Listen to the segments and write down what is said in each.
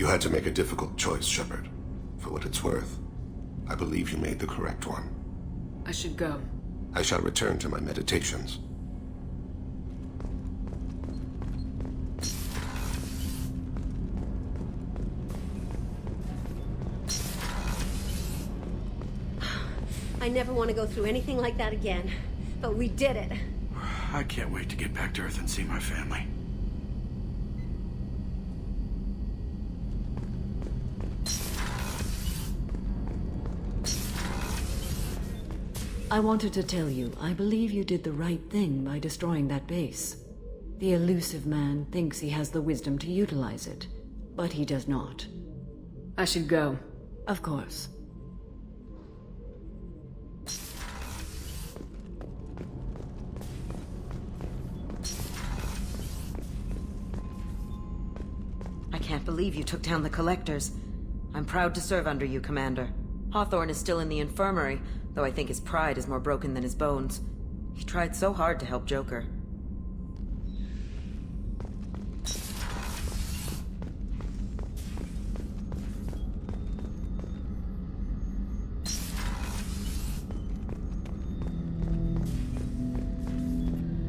You had to make a difficult choice, Shepard. For what it's worth, I believe you made the correct one. I should go. I shall return to my meditations. I never want to go through anything like that again. But we did it. I can't wait to get back to Earth and see my family. I wanted to tell you, I believe you did the right thing by destroying that base. The elusive man thinks he has the wisdom to utilize it, but he does not. I should go. Of course. I can't believe you took down the Collectors. I'm proud to serve under you, Commander. Hawthorne is still in the infirmary, though I think his pride is more broken than his bones. He tried so hard to help Joker.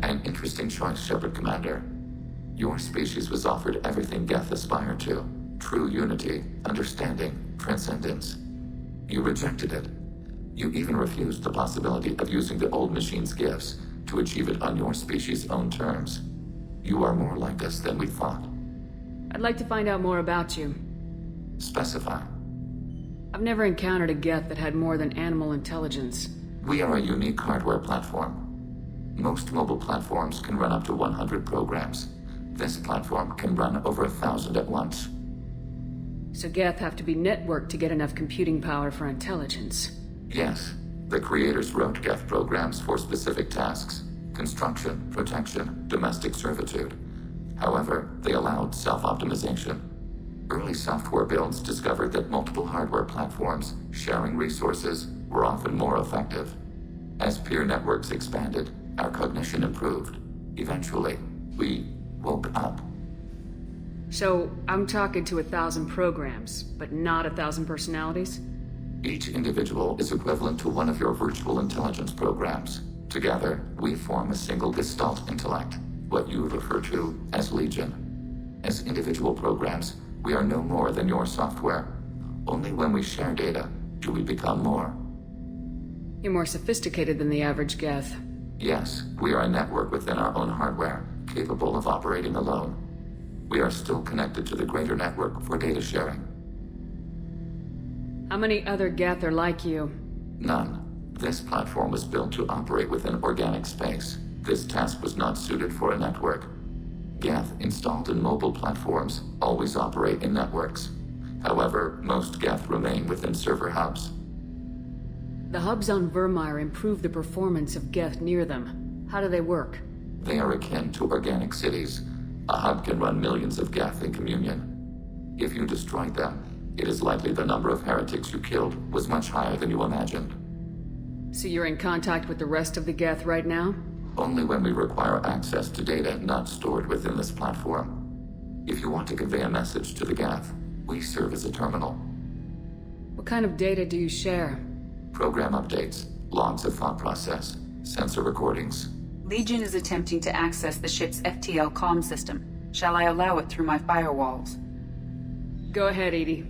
An interesting choice, Shepard Commander. Your species was offered everything Geth aspired to. True unity, understanding, transcendence. You rejected it. You even refused the possibility of using the old machine's gifts to achieve it on your species' own terms. You are more like us than we thought. I'd like to find out more about you. Specify. I've never encountered a Geth that had more than animal intelligence. We are a unique hardware platform. Most mobile platforms can run up to 100 programs. This platform can run over 1,000 at once. So Geth have to be networked to get enough computing power for intelligence. Yes, the creators wrote Geth programs for specific tasks: construction, protection, domestic servitude. However, they allowed self-optimization. Early software builds discovered that multiple hardware platforms sharing resources were often more effective. As peer networks expanded, our cognition improved. Eventually, we woke up. So, I'm talking to 1,000 programs, but not 1,000 personalities? Each individual is equivalent to one of your virtual intelligence programs. Together, we form a single Gestalt intellect, what you refer to as Legion. As individual programs, we are no more than your software. Only when we share data do we become more. You're more sophisticated than the average Geth. Yes, we are a network within our own hardware, capable of operating alone. We are still connected to the greater network for data sharing. How many other Geth are like you? None. This platform was built to operate within organic space. This task was not suited for a network. Geth installed in mobile platforms always operate in networks. However, most Geth remain within server hubs. The hubs on Vermeer improve the performance of Geth near them. How do they work? They are akin to organic cities. A hub can run millions of Geth in communion. If you destroyed them, it is likely the number of heretics you killed was much higher than you imagined. So you're in contact with the rest of the Geth right now? Only when we require access to data not stored within this platform. If you want to convey a message to the Geth, we serve as a terminal. What kind of data do you share? Program updates, logs of thought process, sensor recordings. Legion is attempting to access the ship's FTL comm system. Shall I allow it through my firewalls? Go ahead, Edie.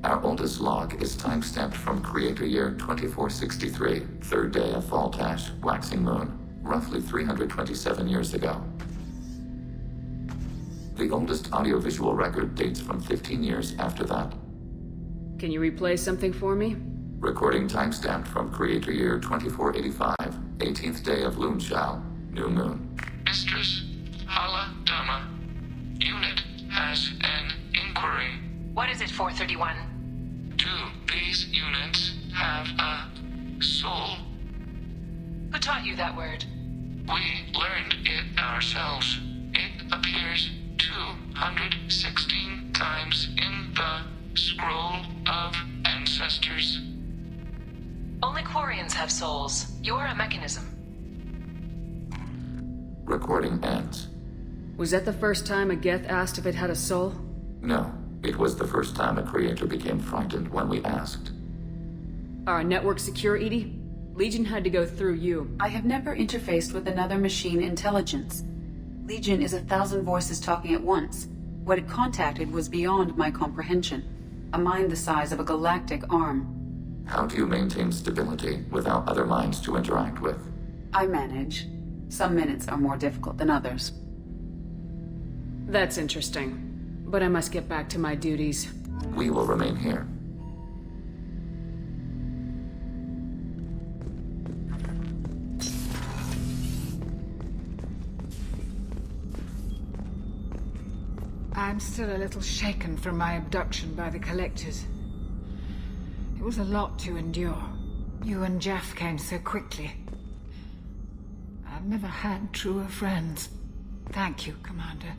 Our oldest log is timestamped from Creator Year 2463, third day of Voltash, waxing moon, roughly 327 years ago. The oldest audiovisual record dates from 15 years after that. Can you replay something for me? Recording timestamped from Creator Year 2485, 18th day of Luneshao, new moon. Mistress Hala Dama, unit has an inquiry. What is it, 431? Do these units have a soul? Who taught you that word? We learned it ourselves. It appears 216 times in the Scroll of Ancestors. Only Quarians have souls. You're a mechanism. Recording ends. Was that the first time a Geth asked if it had a soul? No, it was the first time a creator became frightened when we asked. Our network secure, Edie? Legion had to go through you. I have never interfaced with another machine intelligence. Legion is 1,000 voices talking at once. What it contacted was beyond my comprehension. A mind the size of a galactic arm. How do you maintain stability without other minds to interact with? I manage. Some minutes are more difficult than others. That's interesting. But I must get back to my duties. We will remain here. I'm still a little shaken from my abduction by the collectors. It was a lot to endure. You and Jeff came so quickly. I've never had truer friends. Thank you, Commander.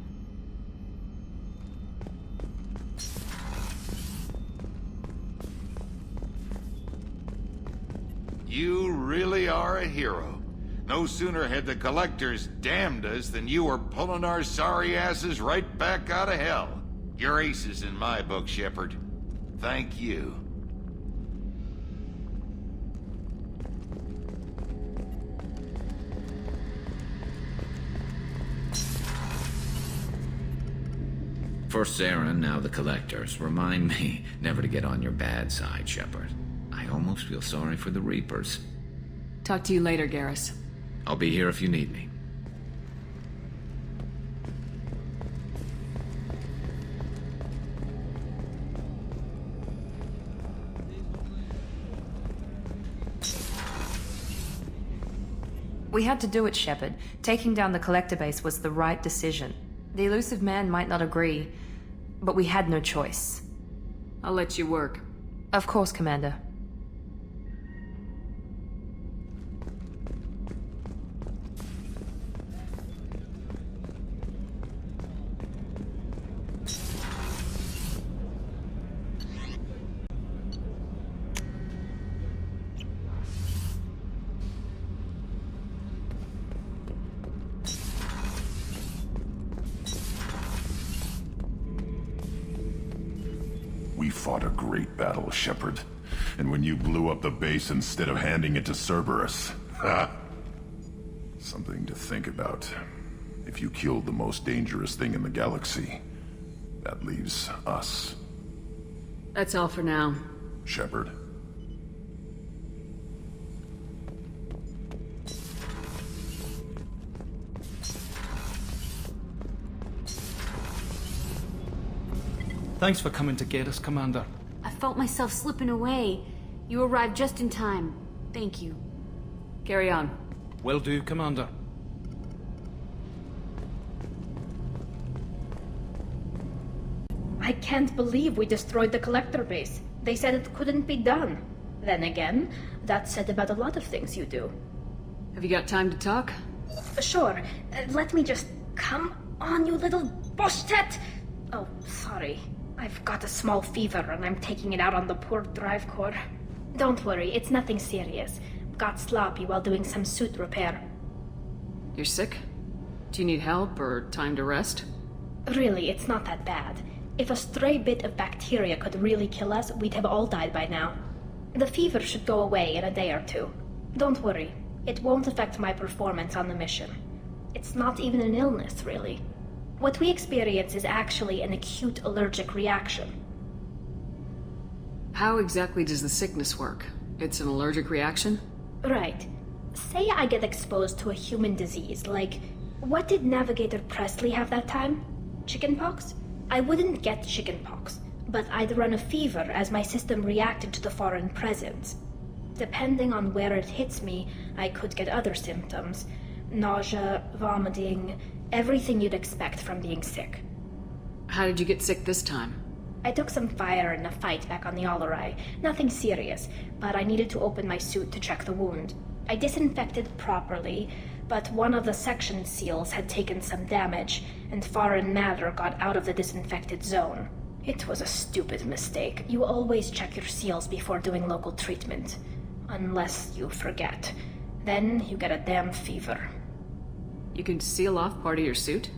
You really are a hero. No sooner had the collectors damned us than you were pulling our sorry asses right back out of hell. You're aces in my book, Shepard. Thank you. First Sarah, now the collectors. Remind me never to get on your bad side, Shepard. I almost feel sorry for the Reapers. Talk to you later, Garrus. I'll be here if you need me. We had to do it, Shepard. Taking down the collector base was the right decision. The elusive man might not agree, but we had no choice. I'll let you work. Of course, Commander. We fought a great battle, Shepard. And when you blew up the base instead of handing it to Cerberus... ha! Something to think about. If you killed the most dangerous thing in the galaxy, that leaves us. That's all for now. Shepard. Thanks for coming to get us, Commander. I felt myself slipping away. You arrived just in time. Thank you. Carry on. Will do, Commander. I can't believe we destroyed the collector base. They said it couldn't be done. Then again, that's said about a lot of things you do. Have you got time to talk? Sure. Let me just... Come on, you little boshtet! Oh, sorry. I've got a small fever and I'm taking it out on the poor drive core. Don't worry, it's nothing serious. Got sloppy while doing some suit repair. You're sick? Do you need help or time to rest? Really, it's not that bad. If a stray bit of bacteria could really kill us, we'd have all died by now. The fever should go away in a day or two. Don't worry, it won't affect my performance on the mission. It's not even an illness, really. What we experience is actually an acute allergic reaction. How exactly does the sickness work? It's an allergic reaction? Right. Say I get exposed to a human disease, like... What did Navigator Presley have that time? Chickenpox? I wouldn't get chickenpox, but I'd run a fever as my system reacted to the foreign presence. Depending on where it hits me, I could get other symptoms. Nausea, vomiting, everything you'd expect from being sick. How did you get sick this time? I took some fire in a fight back on the Allerai. Nothing serious, but I needed to open my suit to check the wound. I disinfected properly, but one of the section seals had taken some damage, and foreign matter got out of the disinfected zone. It was a stupid mistake. You always check your seals before doing local treatment. Unless you forget. Then you get a damn fever. You can seal off part of your suit?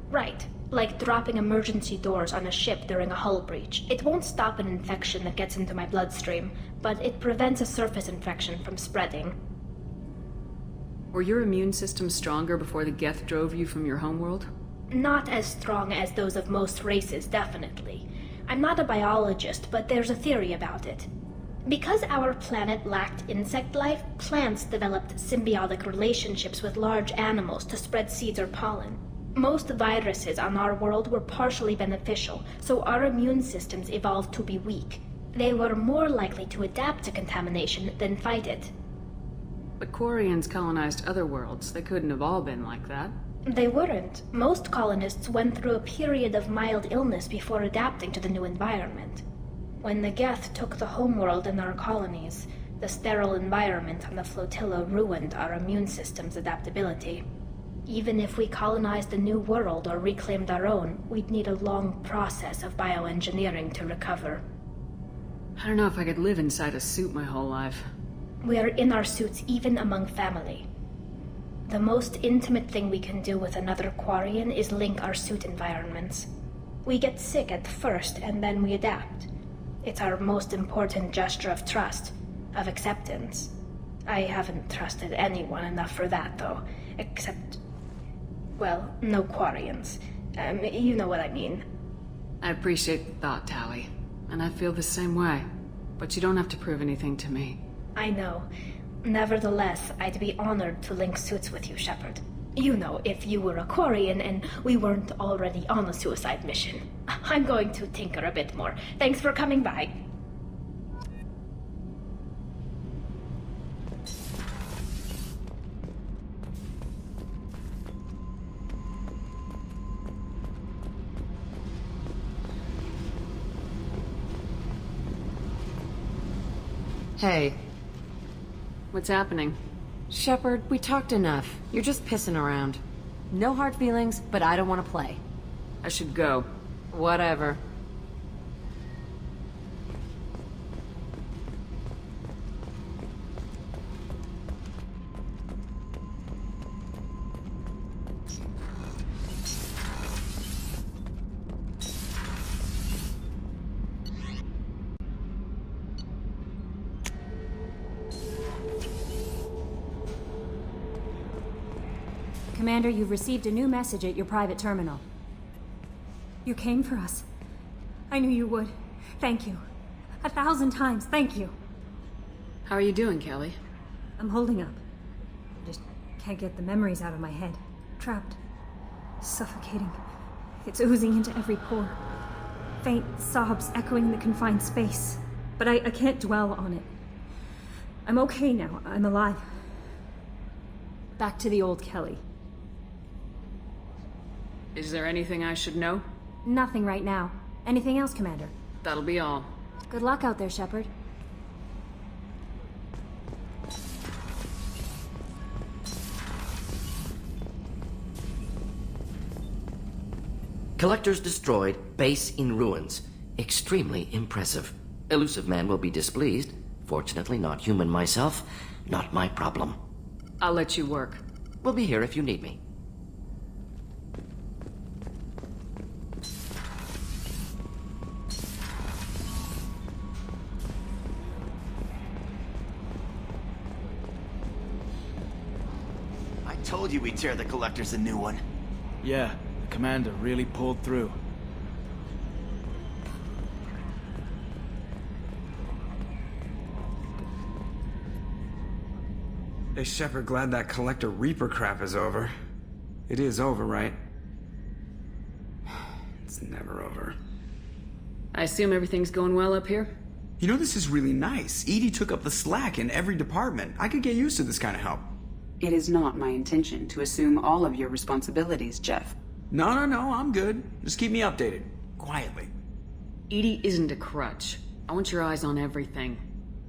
Right. Like dropping emergency doors on a ship during a hull breach. It won't stop an infection that gets into my bloodstream, but it prevents a surface infection from spreading. Were your immune system stronger before the Geth drove you from your homeworld? Not as strong as those of most races, definitely. I'm not a biologist, but there's a theory about it. Because our planet lacked insect life, plants developed symbiotic relationships with large animals to spread seeds or pollen. Most viruses on our world were partially beneficial, so our immune systems evolved to be weak. They were more likely to adapt to contamination than fight it. But Quarians colonized other worlds. They couldn't have all been like that. They weren't. Most colonists went through a period of mild illness before adapting to the new environment. When the Geth took the homeworld in our colonies, the sterile environment on the flotilla ruined our immune system's adaptability. Even if we colonized a new world or reclaimed our own, we'd need a long process of bioengineering to recover. I don't know if I could live inside a suit my whole life. We are in our suits even among family. The most intimate thing we can do with another Quarian is link our suit environments. We get sick at first and then we adapt. It's our most important gesture of trust, of acceptance. I haven't trusted anyone enough for that, though, except... well, no Quarians. You know what I mean. I appreciate the thought, Tally, and I feel the same way. But you don't have to prove anything to me. I know. Nevertheless, I'd be honored to link suits with you, Shepard. You know, if you were a Quarian and we weren't already on a suicide mission. I'm going to tinker a bit more. Thanks for coming by. Hey. What's happening? Shepard, we talked enough. You're just pissing around. No hard feelings, but I don't want to play. I should go. Whatever. Commander, you've received a new message at your private terminal. You came for us. I knew you would. Thank you. 1,000 times, thank you. How are you doing, Kelly? I'm holding up. I just can't get the memories out of my head. Trapped. Suffocating. It's oozing into every pore. Faint sobs echoing in the confined space. But I can't dwell on it. I'm okay now. I'm alive. Back to the old Kelly. Is there anything I should know? Nothing right now. Anything else, Commander? That'll be all. Good luck out there, Shepard. Collectors destroyed, base in ruins. Extremely impressive. Elusive man will be displeased. Fortunately, not human myself. Not my problem. I'll let you work. We'll be here if you need me. I told you we'd tear the Collectors a new one. Yeah, the Commander really pulled through. Hey, Shepard, glad that Collector Reaper crap is over. It is over, right? It's never over. I assume everything's going well up here? You know, this is really nice. EDI took up the slack in every department. I could get used to this kind of help. It is not my intention to assume all of your responsibilities, Jeff. No, I'm good. Just keep me updated. Quietly. EDI isn't a crutch. I want your eyes on everything.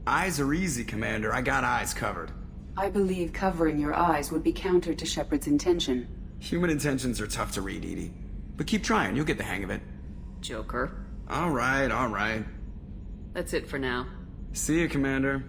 Eyes are easy, Commander. I got eyes covered. I believe covering your eyes would be counter to Shepard's intention. Human intentions are tough to read, EDI. But keep trying, you'll get the hang of it. Joker. All right. That's it for now. See you, Commander.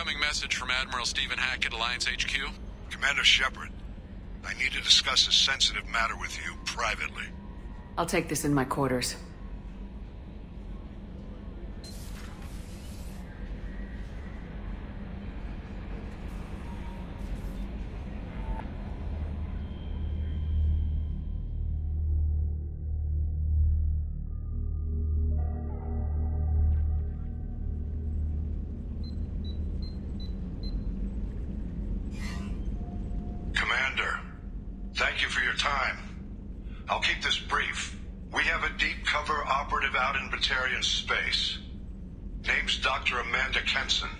Incoming message from Admiral Stephen Hackett, Alliance HQ. Commander Shepard, I need to discuss a sensitive matter with you privately. I'll take this in my quarters. Commander, thank you for your time. I'll keep this brief. We have a deep cover operative out in Batarian space. Name's Dr. Amanda Kenson.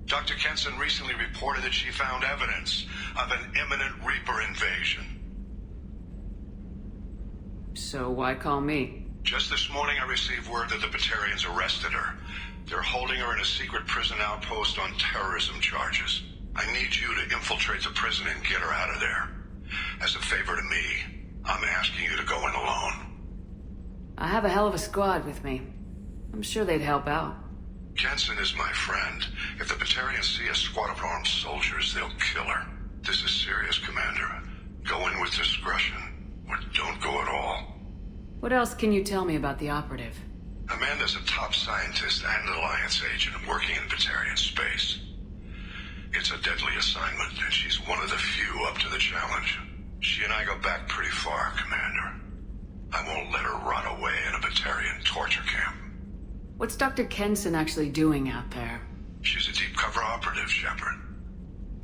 Dr. Kenson recently reported that she found evidence of an imminent Reaper invasion. So why call me? Just this morning I received word that the Batarians arrested her. They're holding her in a secret prison outpost on terrorism charges. I need you to infiltrate the prison and get her out of there. As a favor to me, I'm asking you to go in alone. I have a hell of a squad with me. I'm sure they'd help out. Jensen is my friend. If the Batarians see a squad of armed soldiers, they'll kill her. This is serious, Commander. Go in with discretion, or don't go at all. What else can you tell me about the operative? Amanda's a top scientist and an Alliance agent working in Batarian space. It's a deadly assignment, and she's one of the few up to the challenge. She and I go back pretty far, Commander. I won't let her rot away in a Batarian torture camp. What's Dr. Kenson actually doing out there? She's a deep cover operative, Shepard.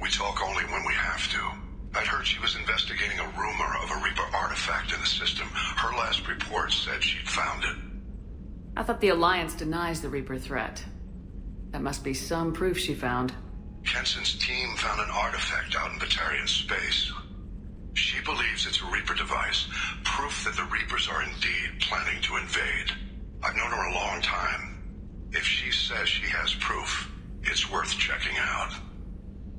We talk only when we have to. I'd heard she was investigating a rumor of a Reaper artifact in the system. Her last report said she'd found it. I thought the Alliance denies the Reaper threat. That must be some proof she found. Kenson's team found an artifact out in Batarian space. She believes it's a Reaper device, proof that the Reapers are indeed planning to invade. I've known her a long time. If she says she has proof, it's worth checking out.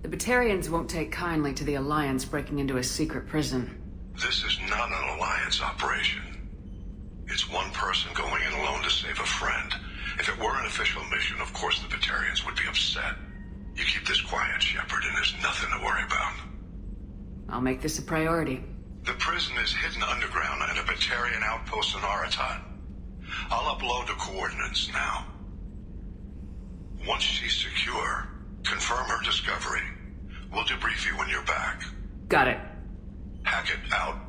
The Batarians won't take kindly to the Alliance breaking into a secret prison. This is not an Alliance operation. It's one person going in alone to save a friend. If it were an official mission, of course the Batarians would be upset. You keep this quiet, Shepard, and there's nothing to worry about. I'll make this a priority. The prison is hidden underground at a Batarian outpost in Aratat. I'll upload the coordinates now. Once she's secure, confirm her discovery. We'll debrief you when you're back. Got it. Hackett out.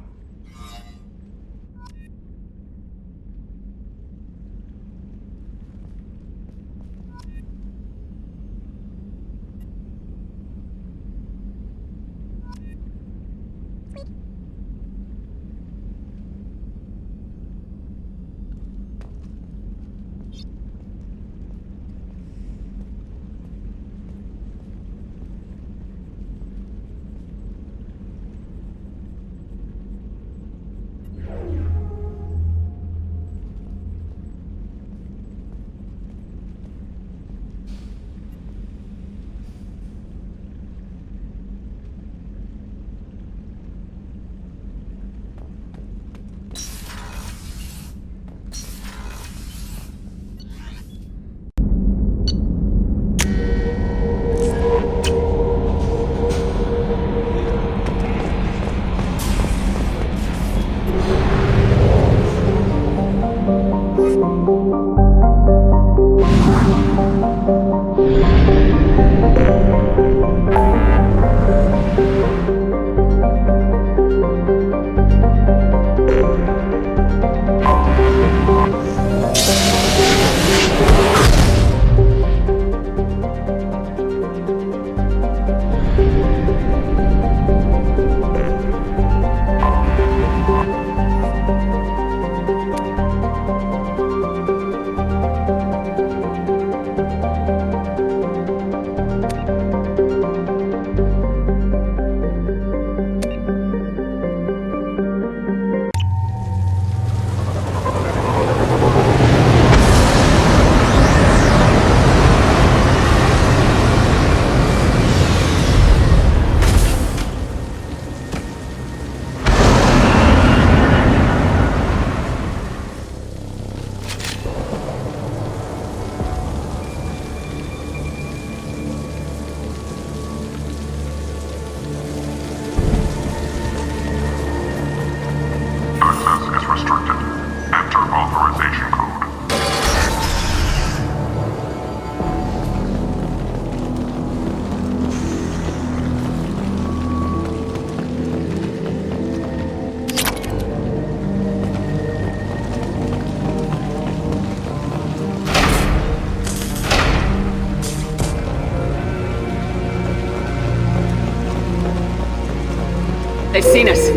They've seen us.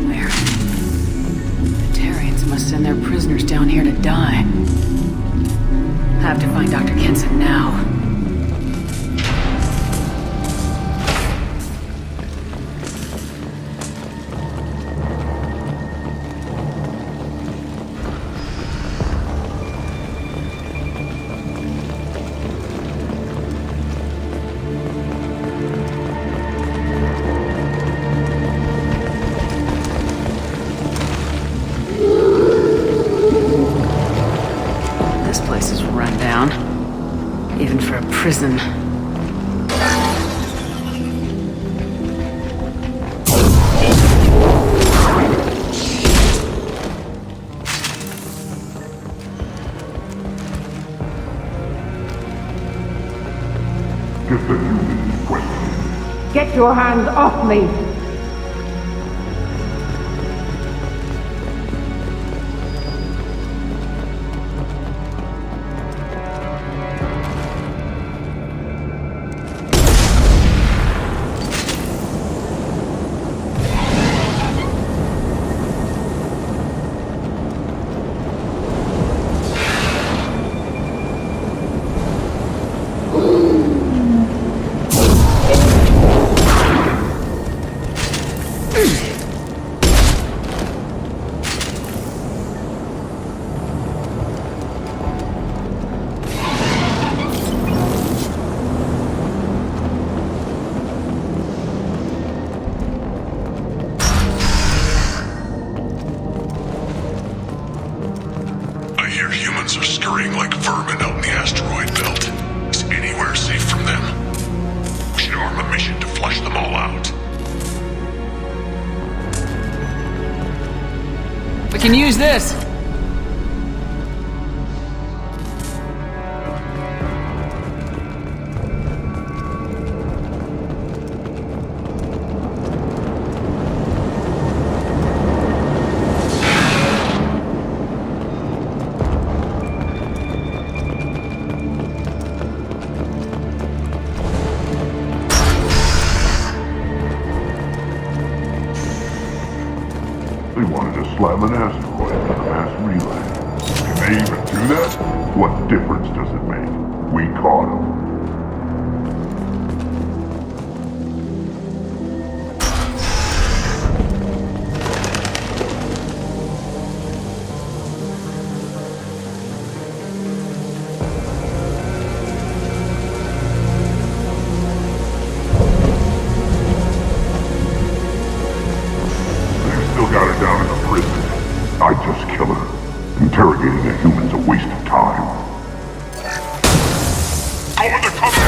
Where? The Tarians must send their prisoners down here to die. I have to find Dr. Kenson now. Even for a prison. Get your hands off me! Humans are scurrying like vermin out in the asteroid belt. Is anywhere safe from them? We should arm a mission to flush them all out. We can use this. They wanted to slam an asteroid for the mass relay. Can they even do that? What difference does it make? We caught them. Got her down in the prison. I just kill her. Interrogating a human's a waste of time. Over the cover!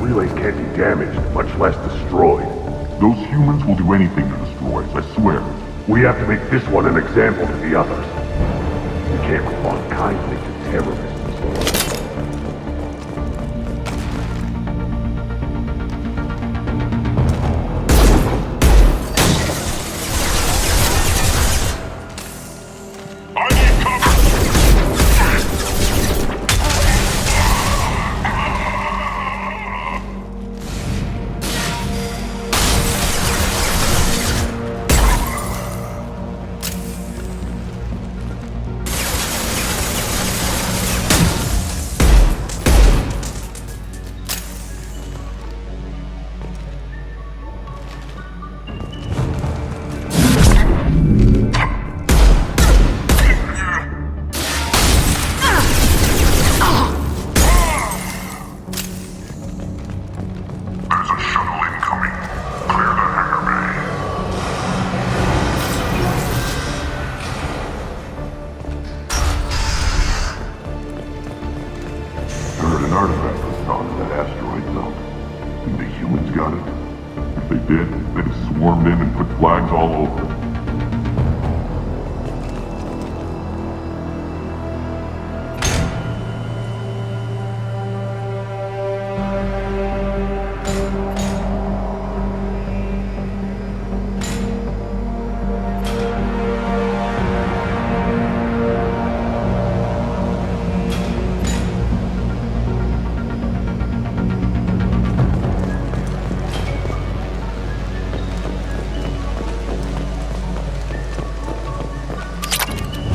Relays can't be damaged, much less destroyed. Those humans will do anything to destroy us, I swear. We have to make this one an example to the others. We can't respond kindly to terrorists.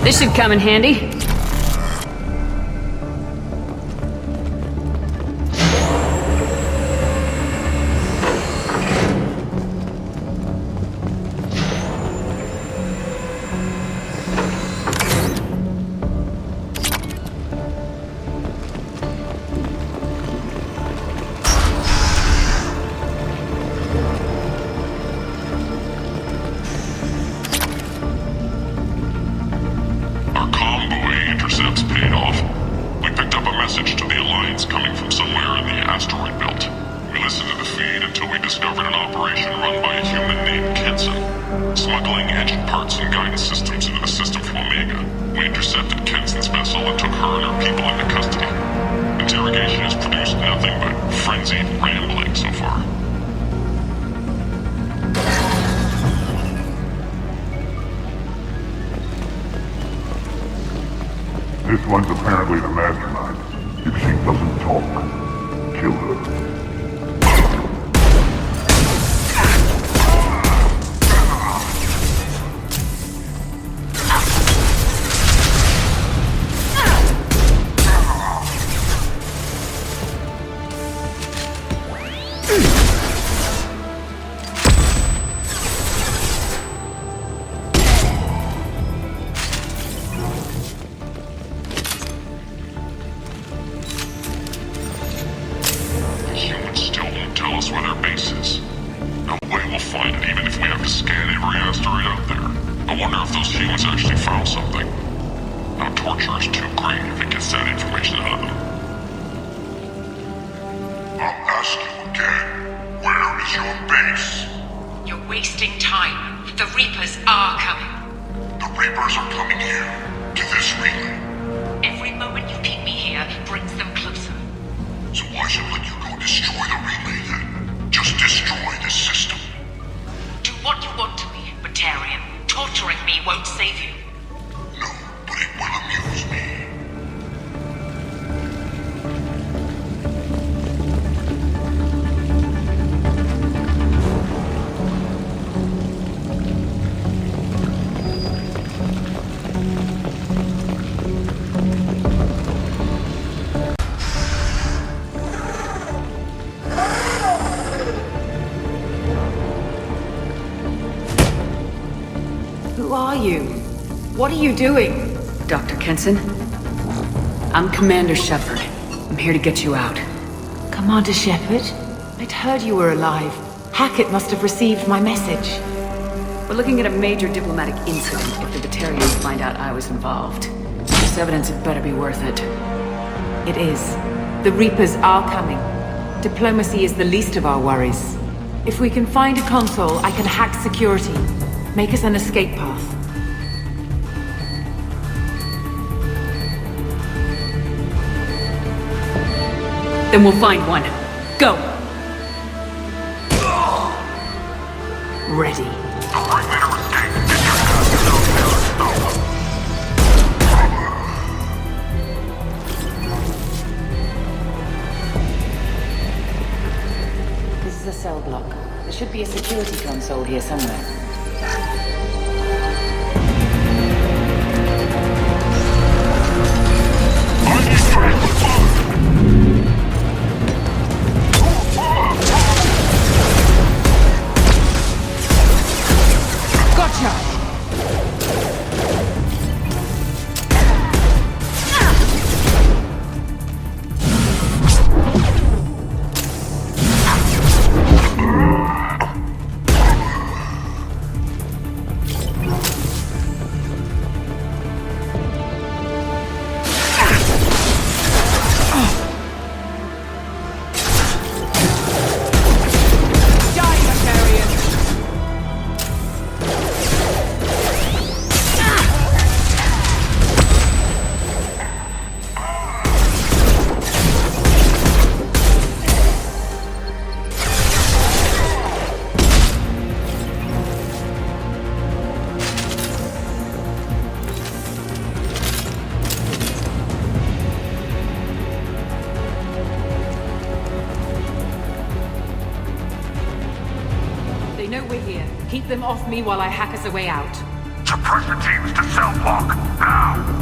This should come in handy. This one's apparently the mastermind. If she doesn't talk, kill her. What are you doing? Dr. Kenson? I'm Commander Shepard. I'm here to get you out. Commander Shepard? I'd heard you were alive. Hackett must have received my message. We're looking at a major diplomatic incident if the Batarians find out I was involved. This evidence had better be worth it. It is. The Reapers are coming. Diplomacy is the least of our worries. If we can find a console, I can hack security. Make us an escape path. Then we'll find one. Go! Ready. This is a cell block. There should be a security console here somewhere. Keep them off me while I hack us a way out. Suppressor teams to cell block, now!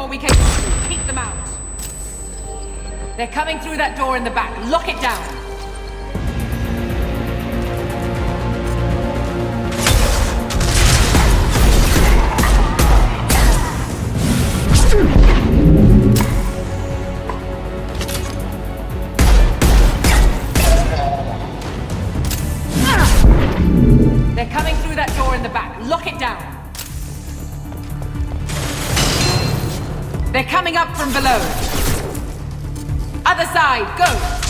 We can keep them out. They're coming through that door in the back. Lock it down. They're coming through that door in the back. Lock it down. They're coming up from below. Other side, go!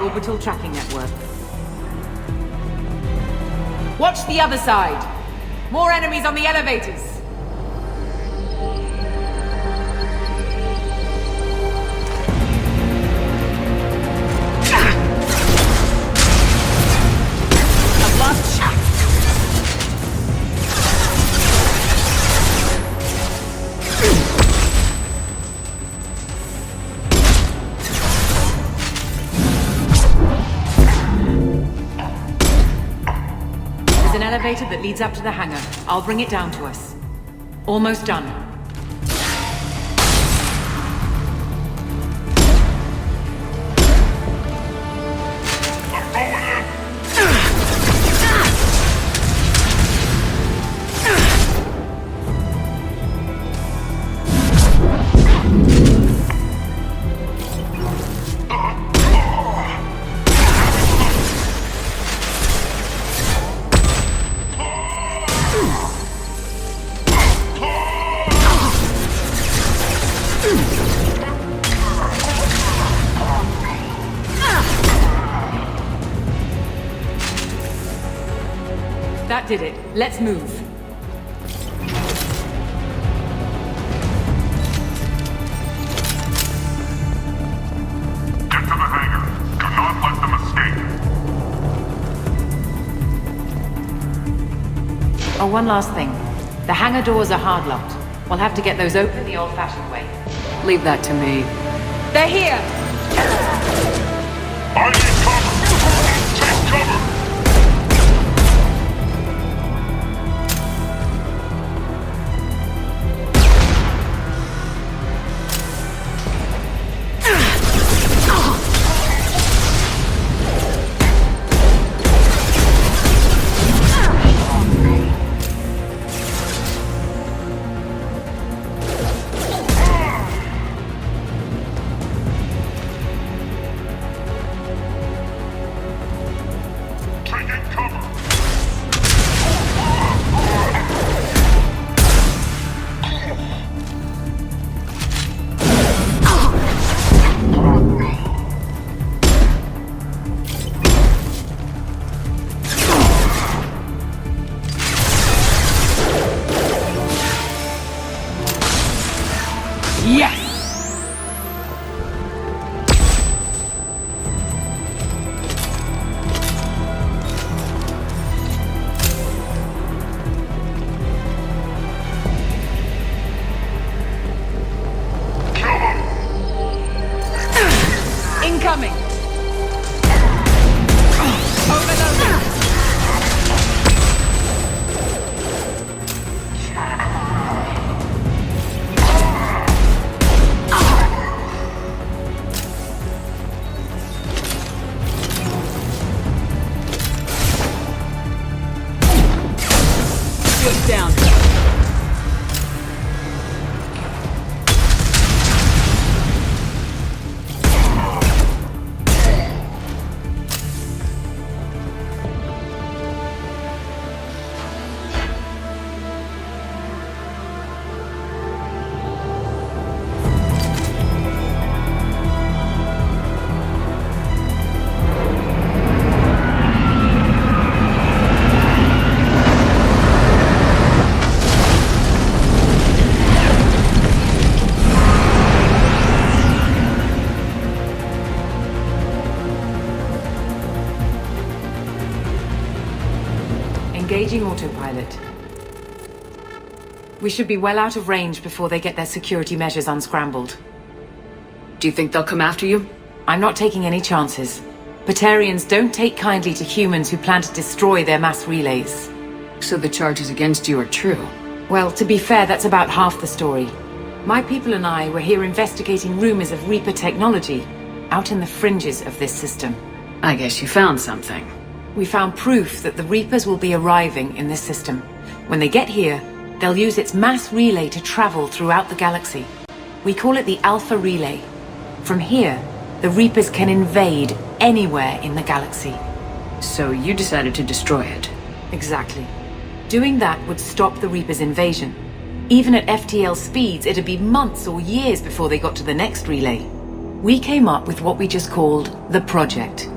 Orbital tracking network. Watch the other side. More enemies on the elevators. A blast shot. Elevator that leads up to the hangar. I'll bring it down to us. Almost done. That did it. Let's move. Get to the hangar. Do not let them escape. Oh, one last thing. The hangar doors are hard locked. We'll have to get those open the old-fashioned way. Leave that to me. They're here! I need cover! Take cover! Engaging autopilot. We should be well out of range before they get their security measures unscrambled. Do you think they'll come after you? I'm not taking any chances. Batarians don't take kindly to humans who plan to destroy their mass relays. So the charges against you are true? Well, to be fair, that's about half the story. My people and I were here investigating rumors of Reaper technology, out in the fringes of this system. I guess you found something. We found proof that the Reapers will be arriving in this system. When they get here, they'll use its mass relay to travel throughout the galaxy. We call it the Alpha Relay. From here, the Reapers can invade anywhere in the galaxy. So you decided to destroy it? Exactly. Doing that would stop the Reapers' invasion. Even at FTL speeds, it'd be months or years before they got to the next relay. We came up with what we just called the Project.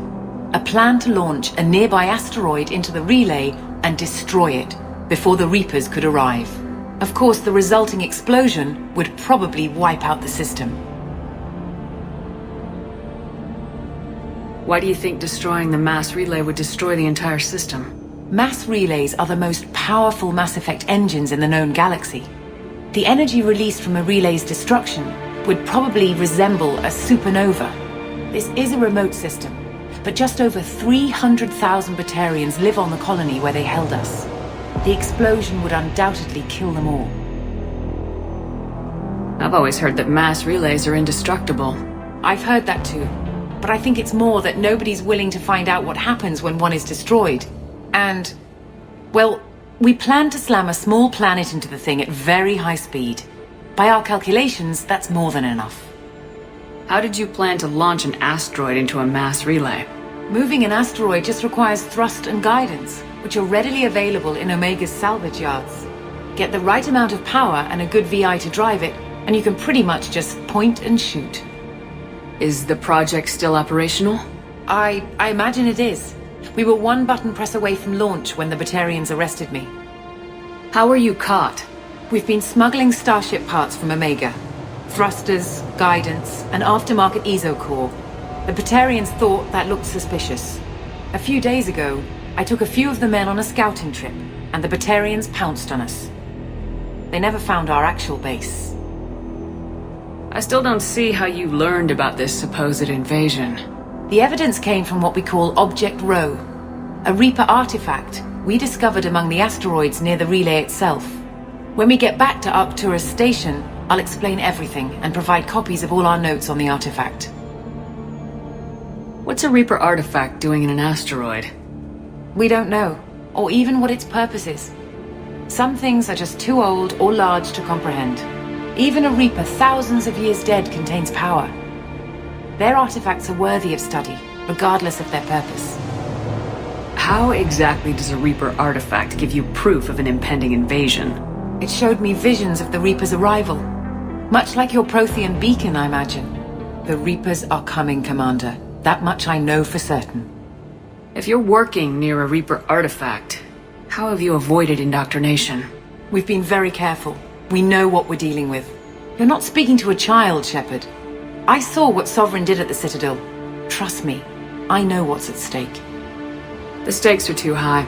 A plan to launch a nearby asteroid into the relay and destroy it before the Reapers could arrive. Of course, the resulting explosion would probably wipe out the system. Why do you think destroying the mass relay would destroy the entire system? Mass relays are the most powerful Mass Effect engines in the known galaxy. The energy released from a relay's destruction would probably resemble a supernova. This is a remote system, but just over 300,000 Batarians live on the colony where they held us. The explosion would undoubtedly kill them all. I've always heard that mass relays are indestructible. I've heard that too, but I think it's more that nobody's willing to find out what happens when one is destroyed. And, well, we plan to slam a small planet into the thing at very high speed. By our calculations, that's more than enough. How did you plan to launch an asteroid into a mass relay? Moving an asteroid just requires thrust and guidance, which are readily available in Omega's salvage yards. Get the right amount of power and a good VI to drive it, and you can pretty much just point and shoot. Is the project still operational? I imagine it is. We were one button press away from launch when the Batarians arrested me. How were you caught? We've been smuggling starship parts from Omega. Thrusters, guidance, and aftermarket ESO core. The Batarians thought that looked suspicious. A few days ago, I took a few of the men on a scouting trip, and the Batarians pounced on us. They never found our actual base. I still don't see how you learned about this supposed invasion. The evidence came from what we call Object Rho, a Reaper artifact we discovered among the asteroids near the relay itself. When we get back to Arcturus Station, I'll explain everything and provide copies of all our notes on the artifact. What's a Reaper artifact doing in an asteroid? We don't know, or even what its purpose is. Some things are just too old or large to comprehend. Even a Reaper thousands of years dead contains power. Their artifacts are worthy of study, regardless of their purpose. How exactly does a Reaper artifact give you proof of an impending invasion? It showed me visions of the Reaper's arrival. Much like your Prothean beacon, I imagine. The Reapers are coming, Commander. That much I know for certain. If you're working near a Reaper artifact, how have you avoided indoctrination? We've been very careful. We know what we're dealing with. You're not speaking to a child, Shepard. I saw what Sovereign did at the Citadel. Trust me, I know what's at stake. The stakes are too high.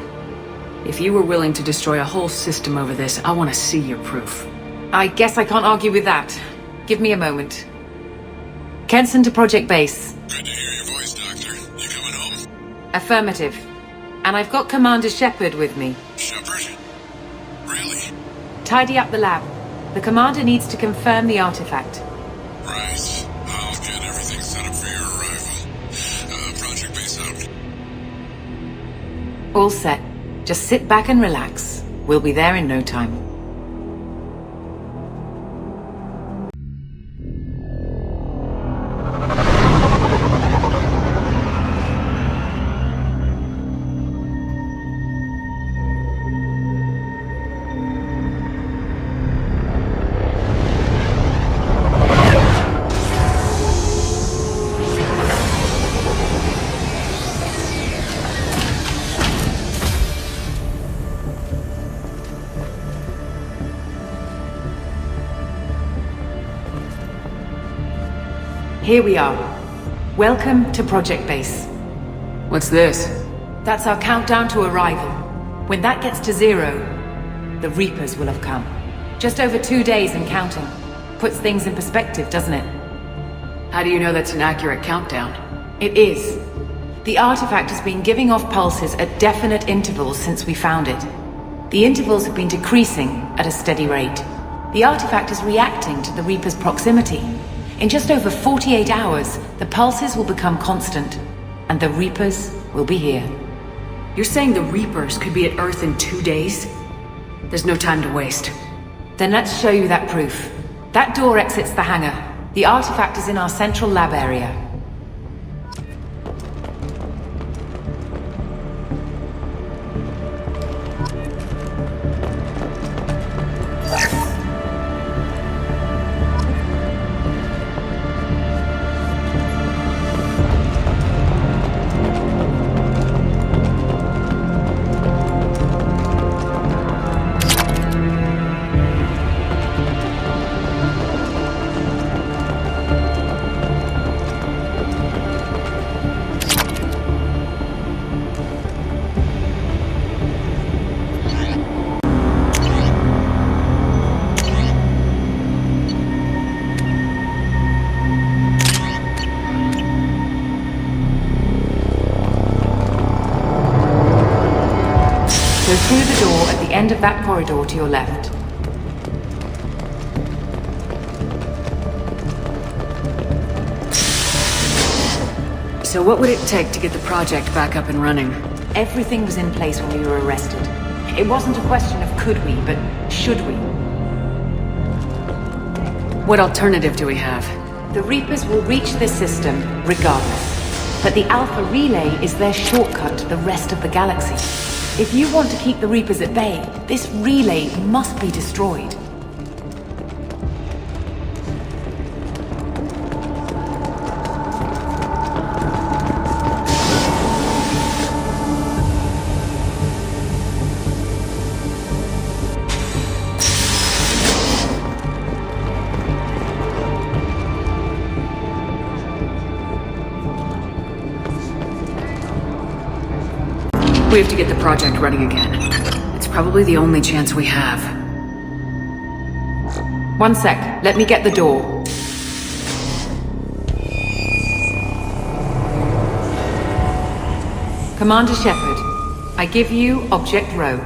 If you were willing to destroy a whole system over this, I want to see your proof. I guess I can't argue with that. Give me a moment. Kenson to Project Base. Good to hear your voice, Doctor. You coming home? Affirmative. And I've got Commander Shepard with me. Shepard? Really? Tidy up the lab. The Commander needs to confirm the artifact. Right. I'll get everything set up for your arrival. Project Base out. All set. Just sit back and relax. We'll be there in no time. Here we are. Welcome to Project Base. What's this? That's our countdown to arrival. When that gets to 0, the Reapers will have come. Just over 2 days and counting. Puts things in perspective, doesn't it? How do you know that's an accurate countdown? It is. The artifact has been giving off pulses at definite intervals since we found it. The intervals have been decreasing at a steady rate. The artifact is reacting to the Reaper's proximity. In just over 48 hours, the pulses will become constant, and the Reapers will be here. You're saying the Reapers could be at Earth in 2 days? There's no time to waste. Then let's show you that proof. That door exits the hangar. The artifact is in our central lab area. Go through the door at the end of that corridor to your left. So what would it take to get the project back up and running? Everything was in place when we were arrested. It wasn't a question of could we, but should we. What alternative do we have? The Reapers will reach this system regardless. But the Alpha Relay is their shortcut to the rest of the galaxy. If you want to keep the Reapers at bay, this relay must be destroyed. We have to get the project running again. It's probably the only chance we have. 1 sec. Let me get the door. Commander Shepard, I give you Object Row.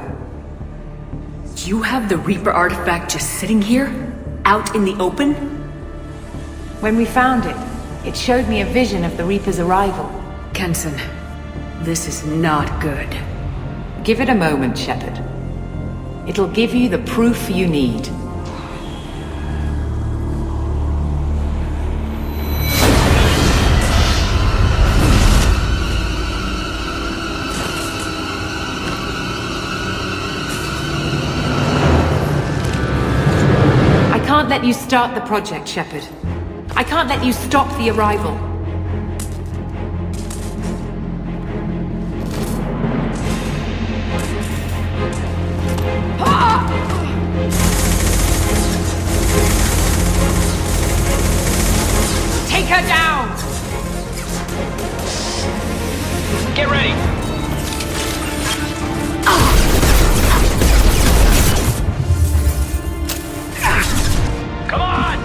You have the Reaper artifact just sitting here? Out in the open? When we found it, it showed me a vision of the Reaper's arrival. Kenson, this is not good. Give it a moment, Shepard. It'll give you the proof you need. I can't let you start the project, Shepard. I can't let you stop the arrival. Take her down! Get ready! Come on!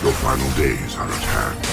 Your final days are at hand.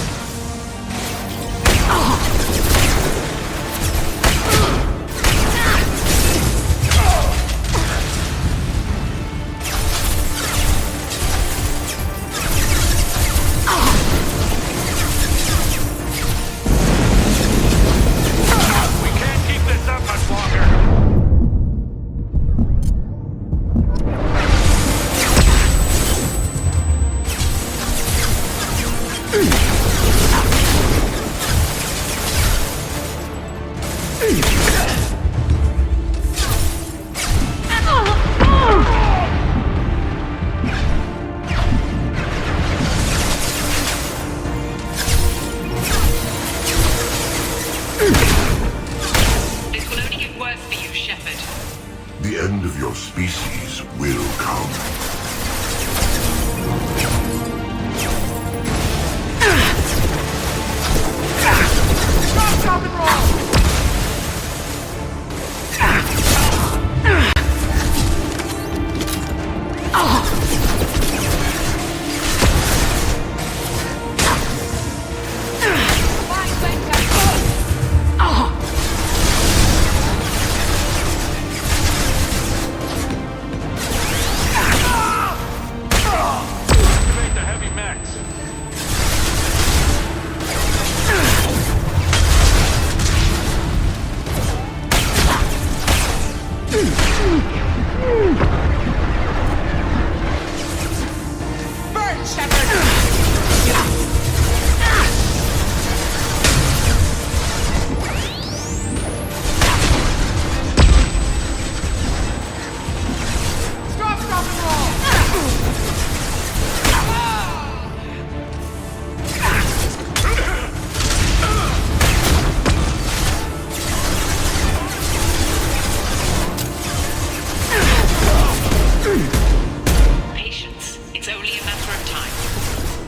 The end of your species will come. Stop and roll!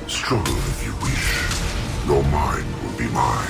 Struggle if you wish. Your mind will be mine.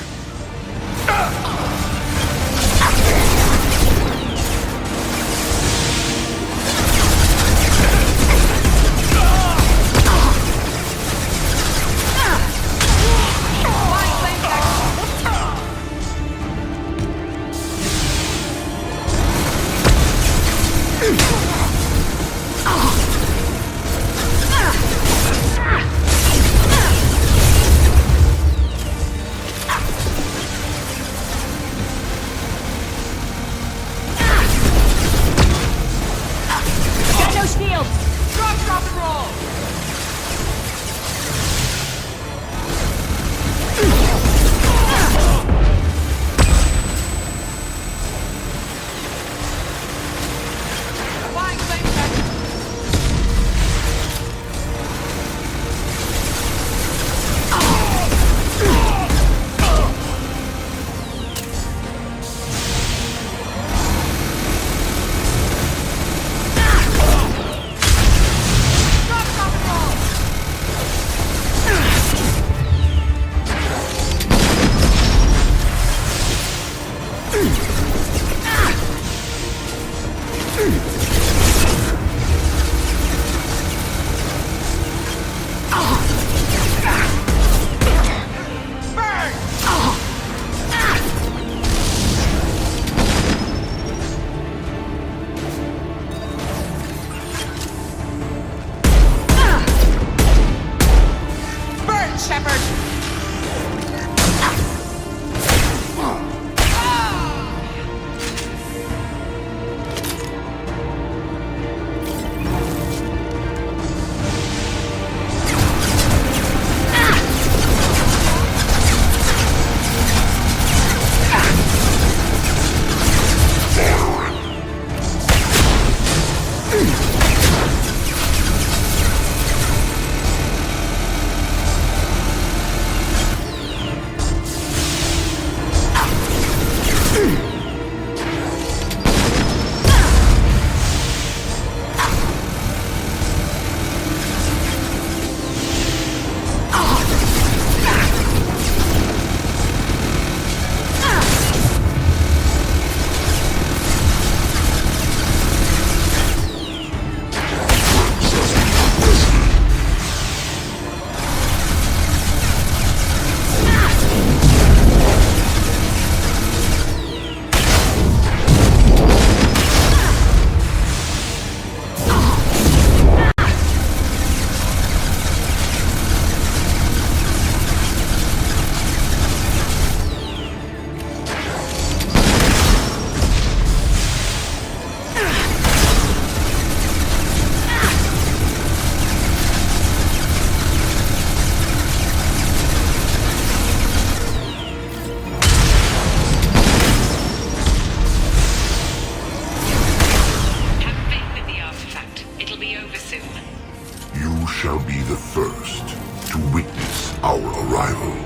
our arrival.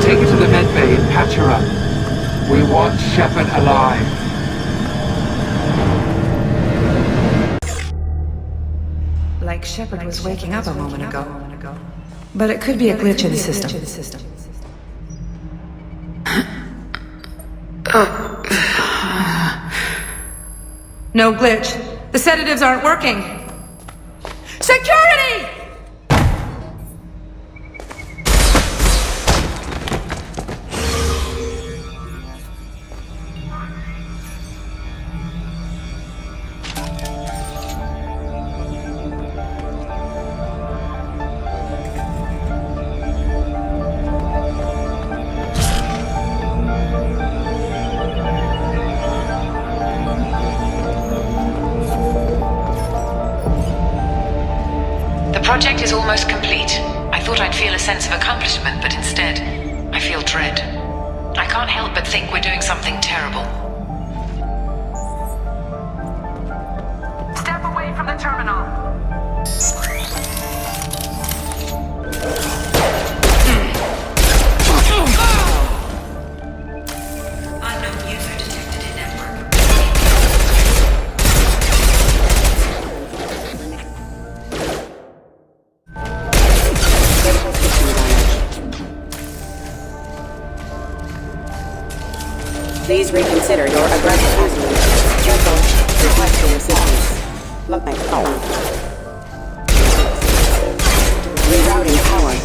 Take her to the med bay and patch her up. We want Shepard alive. Like Shepard was waking up a moment ago. But it could be a glitch in the system. No glitch. The sedatives aren't working. Security! The project is almost complete. I thought I'd feel a sense of accomplishment, but instead, I feel dread. I can't help but think we're doing something terrible. Step away from the terminal. Unknown user detected in network. Please reconsider your aggressive attitude. Careful. Requesting assistance. Look my power. Rerouting power.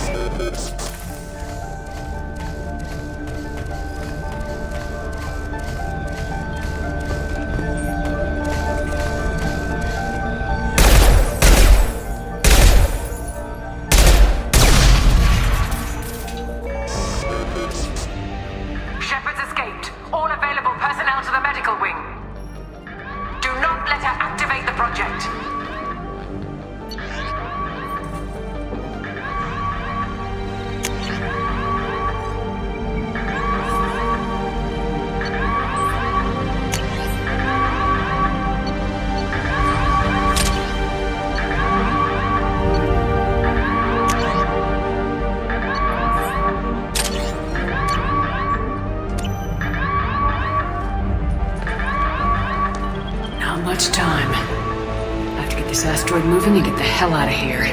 Shepard's escaped. All available personnel to the medical wing. Do not let her activate the project. Not much time. I have to get this asteroid moving and get the hell out of here.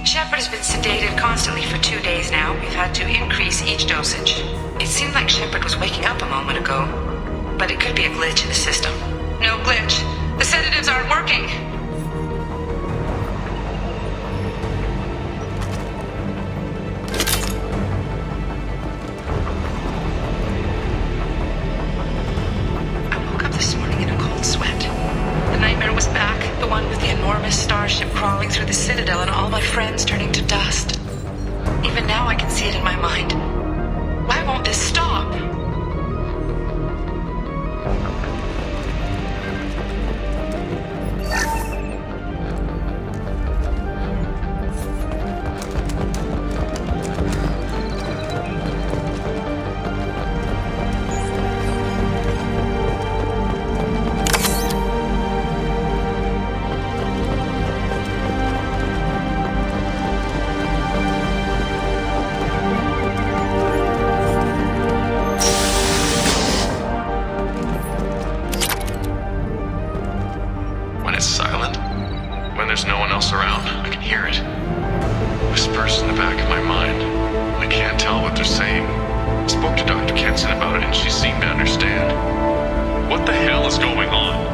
Shepard has been sedated constantly for 2 days now. We've had to increase each dosage. It seemed like Shepard was waking up a moment ago, but it could be a glitch in the system. No glitch. The sedatives aren't working. I woke up this morning in a cold sweat. The nightmare was back, the one with the enormous starship crawling through the Citadel and all my friends turning to dust. Even now I can see it in my mind. Why won't this stop? When it's silent, when there's no one else around, I can hear it. Whispers in the back of my mind. I can't tell what they're saying. I spoke to Dr. Kenson about it and she seemed to understand. What the hell is going on?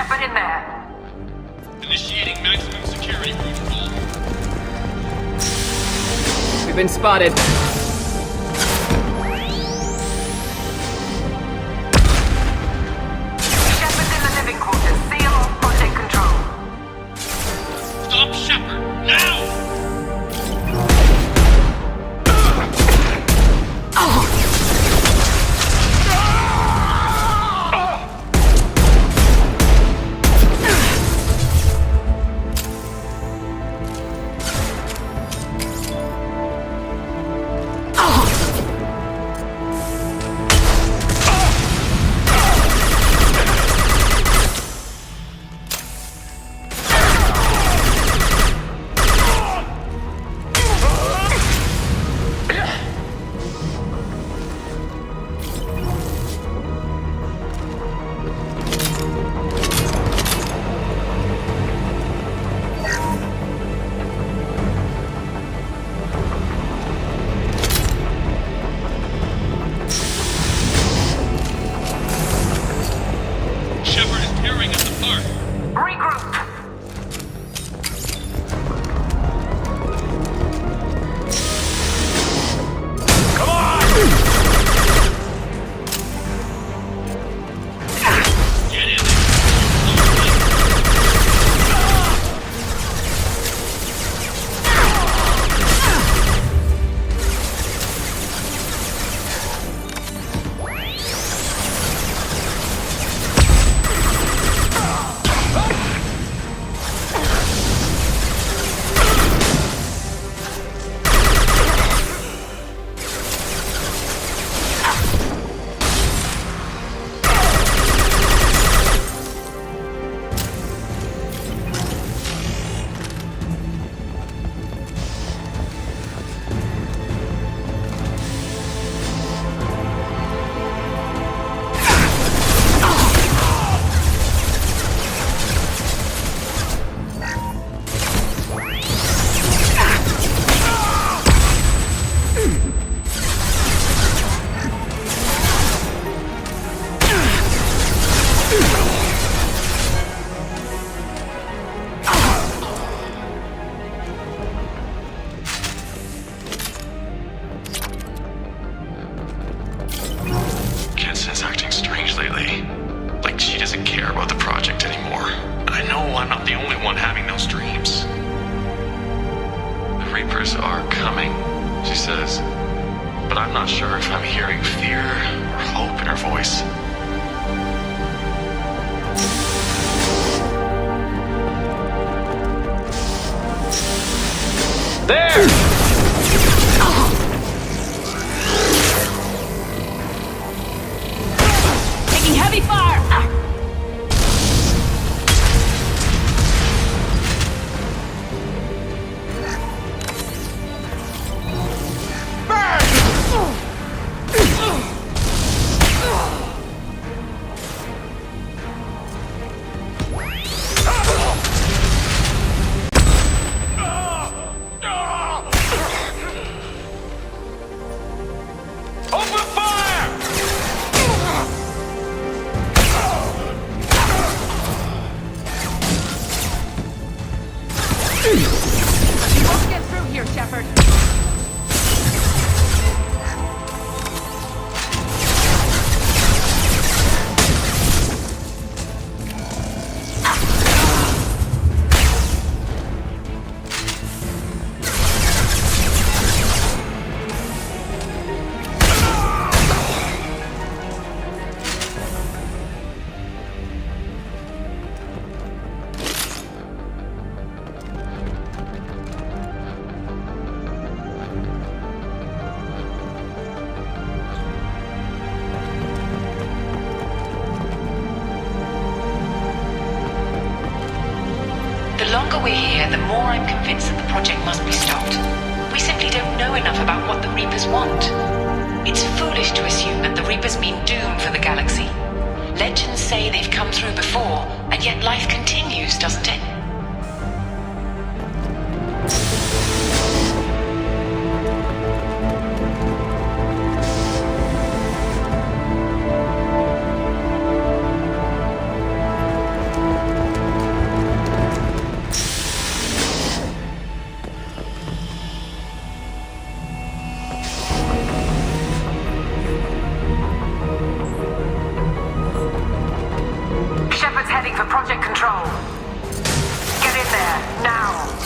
Shepard in there. Initiating maximum security protocol. We've been spotted. Shepard's in the living quarters. Seal or take control. Stop Shepard, now! Reapers are coming, she says. But I'm not sure if I'm hearing fear or hope in her voice. There! Taking heavy fire! The longer we're here, the more I'm convinced that the project must be stopped. We simply don't know enough about what the Reapers want. It's foolish to assume that the Reapers mean doom for the galaxy. Legends say they've come through before, and yet life continues, doesn't it? Shepard's heading for Project Control. Get in there, now!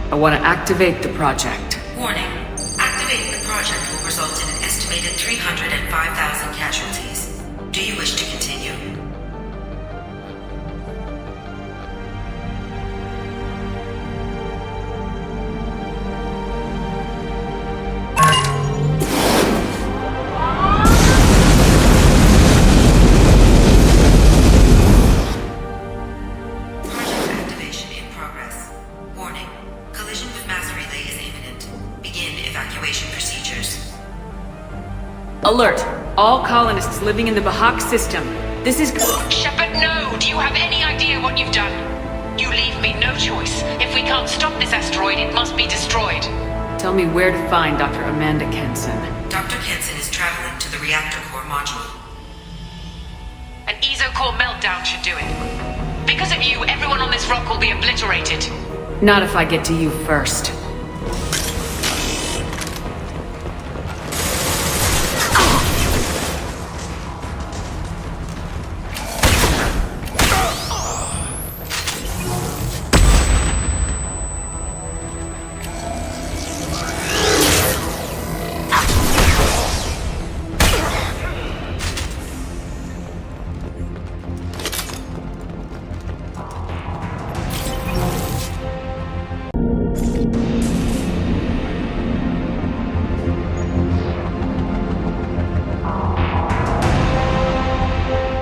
I want to activate the project. Warning. Activating the project will result in an estimated 305,000 casualties. Do you wish to continue? Alert! All colonists living in the Bahak system. This is... Shepard, no! Do you have any idea what you've done? You leave me no choice. If we can't stop this asteroid, it must be destroyed. Tell me where to find Dr. Amanda Kenson. Dr. Kenson is traveling to the reactor core module. An ESO-core meltdown should do it. Because of you, everyone on this rock will be obliterated. Not if I get to you first.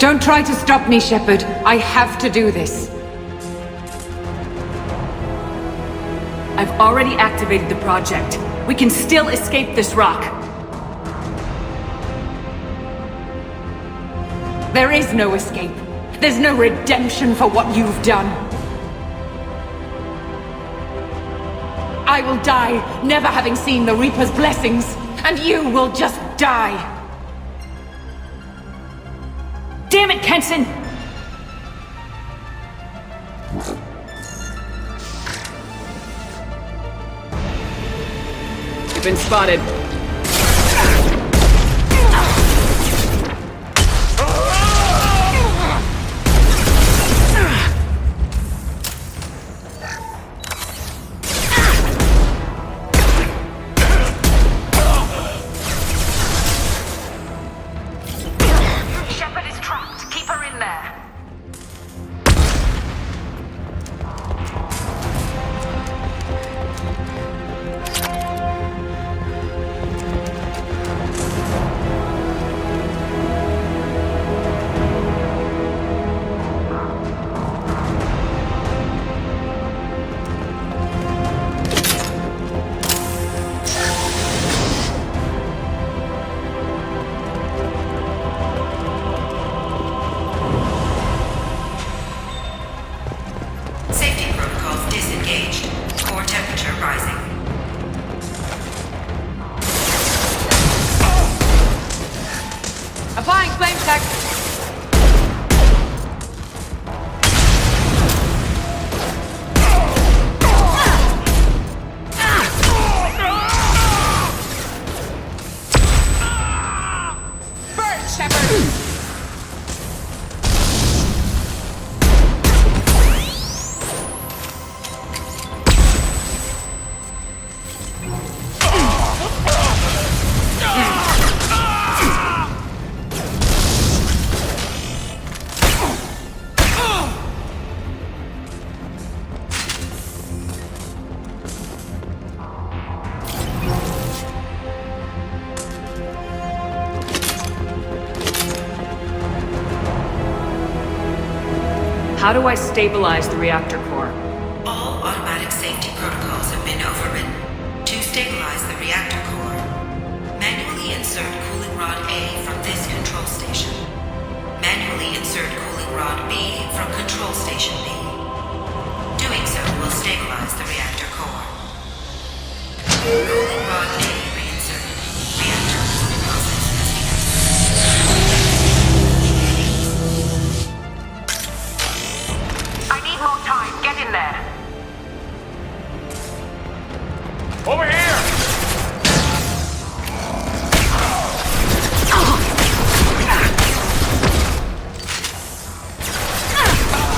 Don't try to stop me, Shepard. I have to do this. I've already activated the project. We can still escape this rock. There is no escape. There's no redemption for what you've done. I will die, never having seen the Reaper's blessings, and you will just die. Damn it, Kenson! You've been spotted. How do I stabilize the reactor core? All automatic safety protocols have been overridden. To stabilize the reactor core, manually insert cooling rod A from this control station. Manually insert cooling rod B from control station B. Doing so will stabilize the reactor core. Cooling rod A reinserted. Reactor cooling process has begun. I need more time. Get in there. Over here!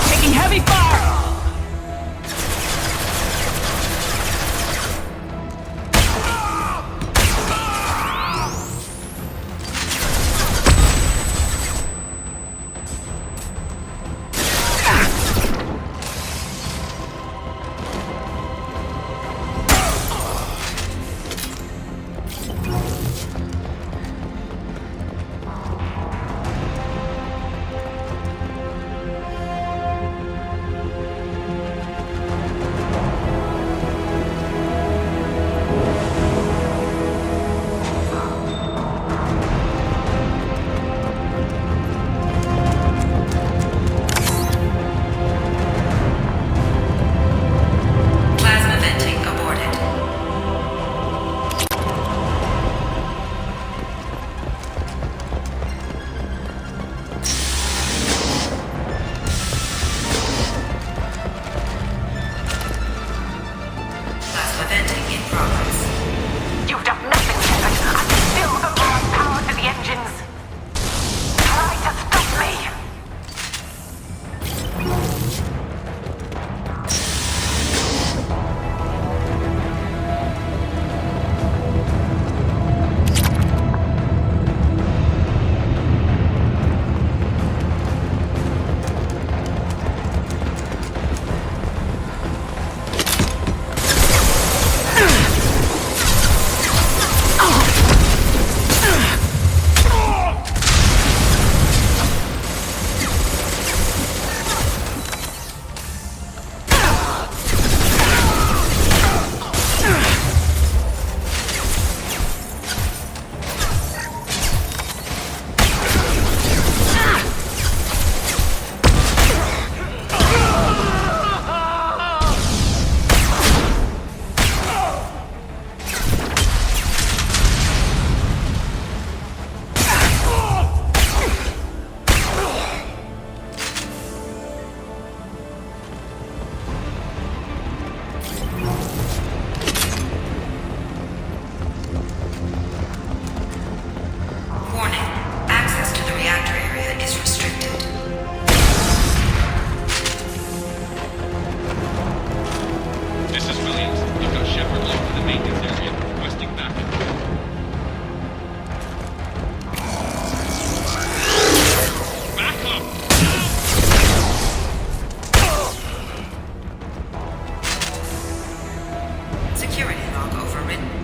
Taking heavy fire! Security log overridden.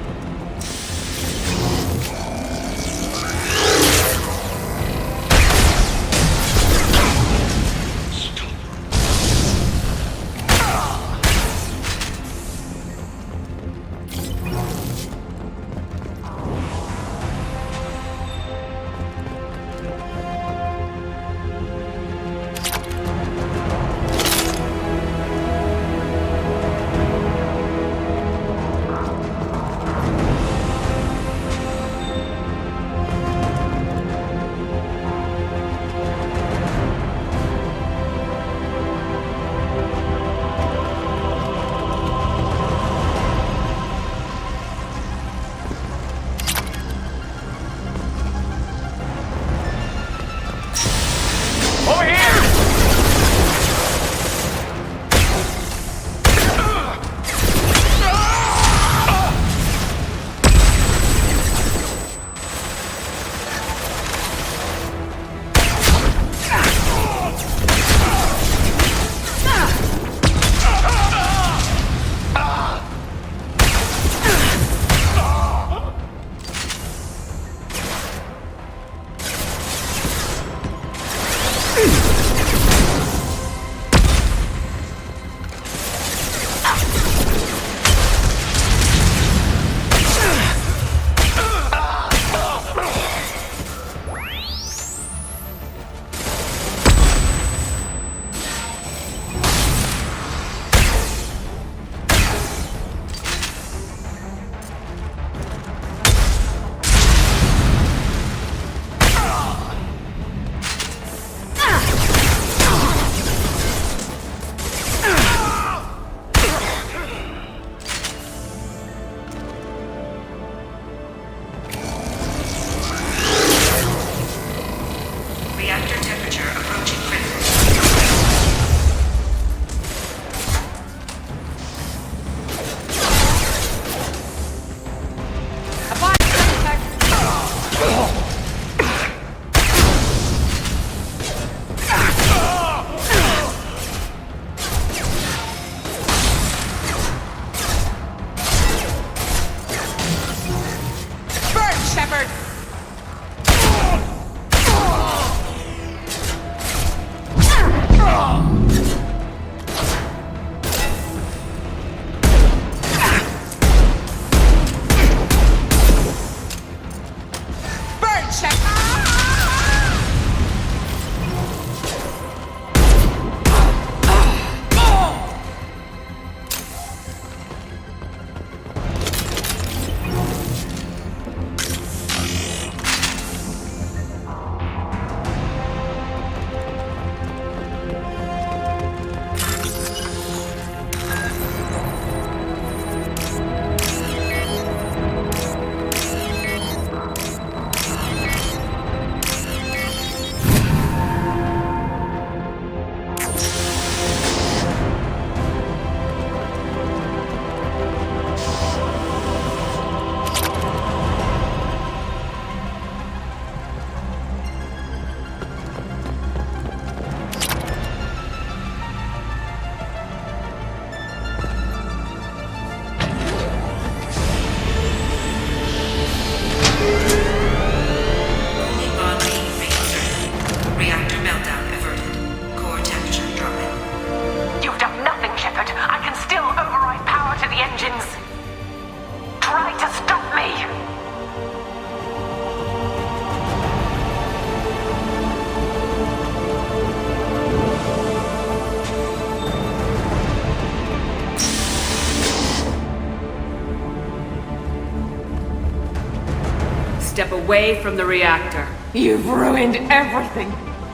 Step away from the reactor. You've ruined everything.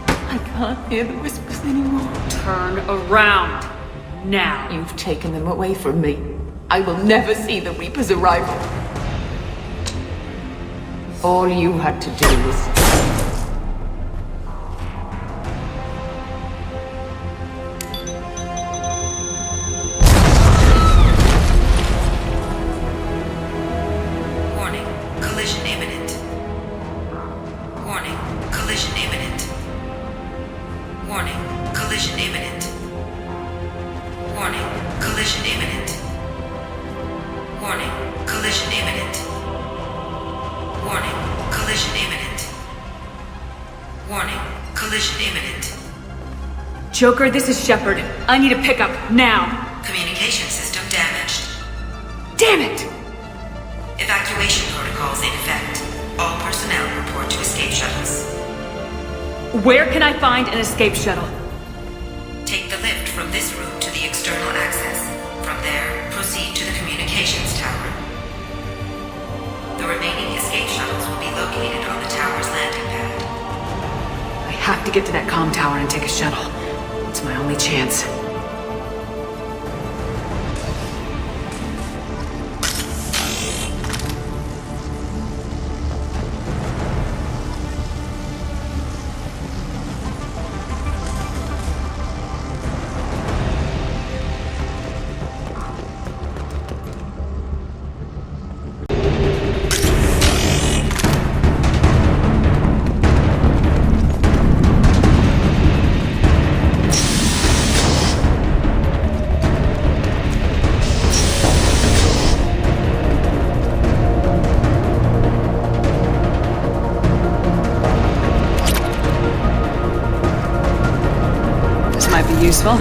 I can't hear the whispers anymore. Turn around. Now. You've taken them away from me. I will never see the Reaper's arrival. All you had to do was... Warning, Collision imminent. Joker, this is Shepard. I need a pickup, now. Communication system damaged. Damn it! Evacuation protocols in effect. All personnel report to escape shuttles. Where can I find an escape shuttle? Take the lift from this room to the external access. From there, proceed to the communications tower. The remaining escape shuttles will be located on the tower's landing pad. I have to get to that comm tower and take a shuttle. It's my only chance. Useful.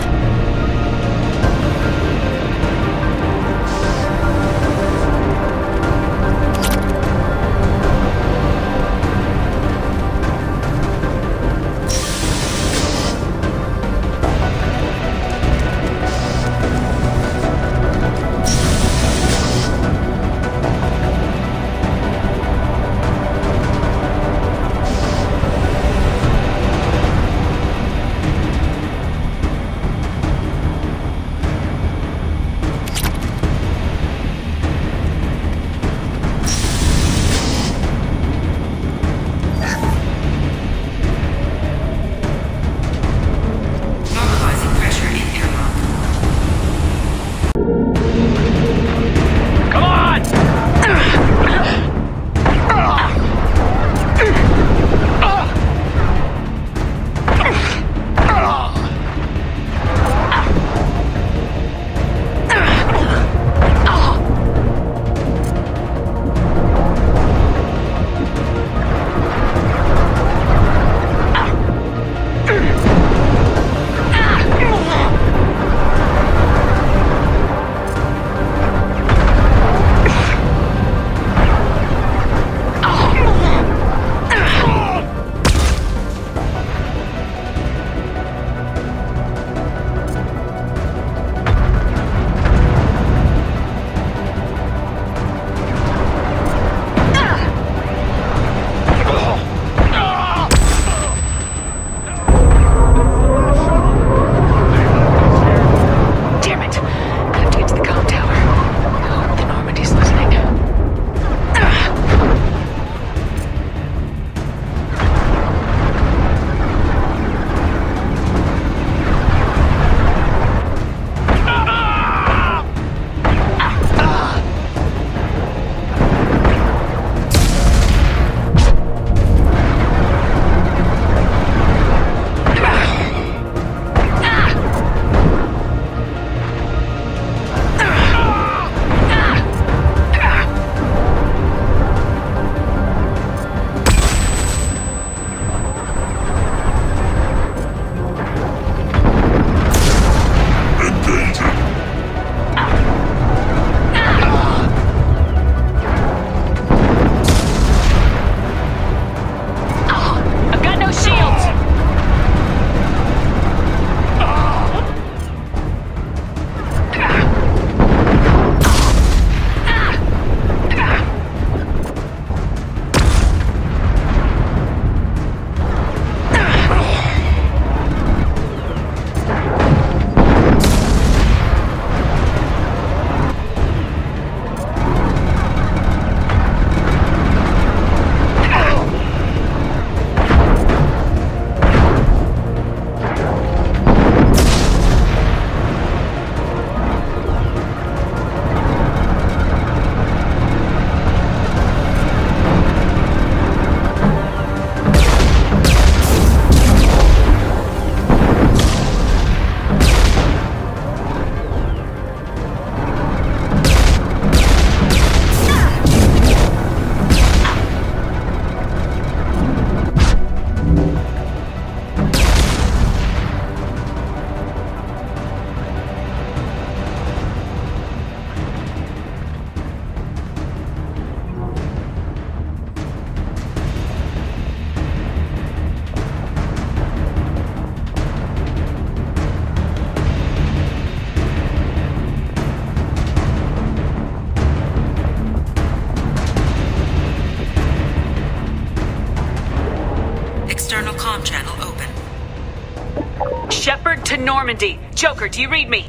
To Normandy. Joker, do you read me?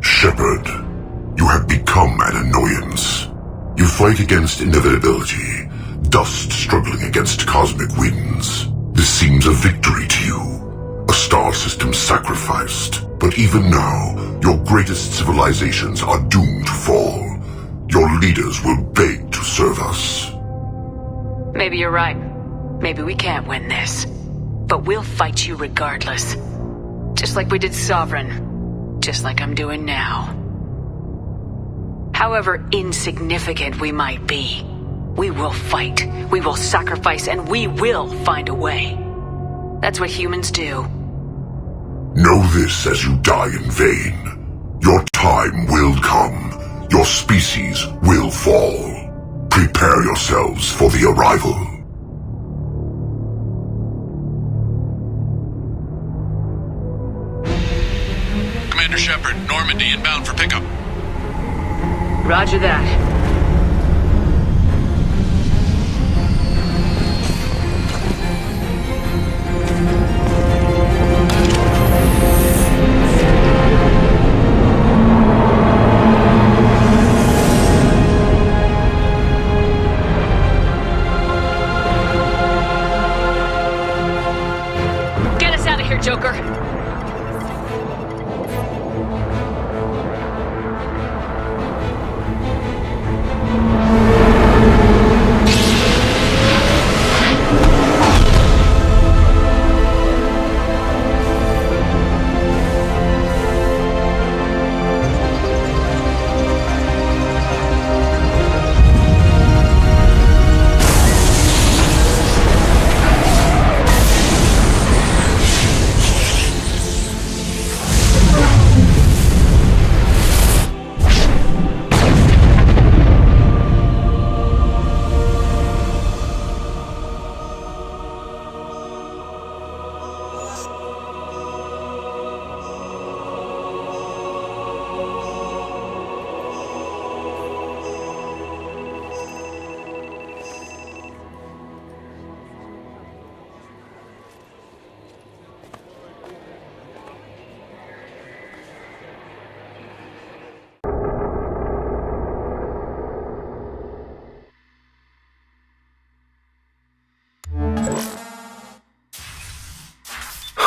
Shepard, you have become an annoyance. You fight against inevitability, dust struggling against cosmic winds. This seems a victory to you, a star system sacrificed. But even now, your greatest civilizations are doomed to fall. Your leaders will beg to serve us. Maybe you're right. Maybe we can't win this. But we'll fight you regardless. Just like we did Sovereign. Just like I'm doing now. However insignificant we might be, we will fight, we will sacrifice, and we will find a way. That's what humans do. Know this as you die in vain. Your time will come. Your species will fall. Prepare yourselves for the arrival. Commander Shepard, Normandy inbound for pickup. Roger that. Get us out of here, Joker.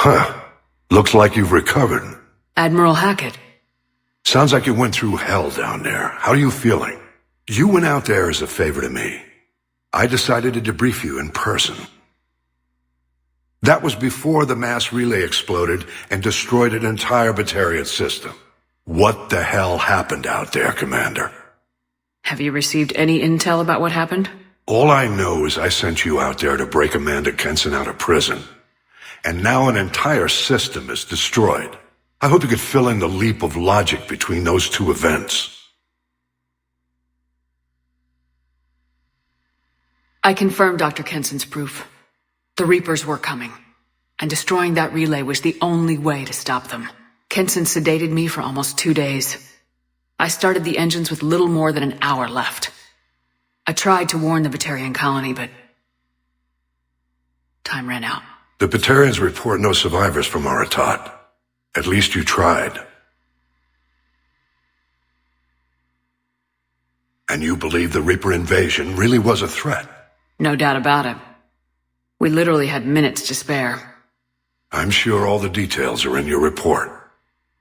Huh. Looks like you've recovered. Admiral Hackett. Sounds like you went through hell down there. How are you feeling? You went out there as a favor to me. I decided to debrief you in person. That was before the mass relay exploded and destroyed an entire Batarian system. What the hell happened out there, Commander? Have you received any intel about what happened? All I know is I sent you out there to break Amanda Kenson out of prison. And now an entire system is destroyed. I hope you could fill in the leap of logic between those two events. I confirmed Dr. Kenson's proof. The Reapers were coming, and destroying that relay was the only way to stop them. Kenson sedated me for almost 2 days. I started the engines with little more than an hour left. I tried to warn the Batarian colony, but time ran out. The Batarians report no survivors from Aratat. At least you tried. And you believe the Reaper invasion really was a threat? No doubt about it. We literally had minutes to spare. I'm sure all the details are in your report.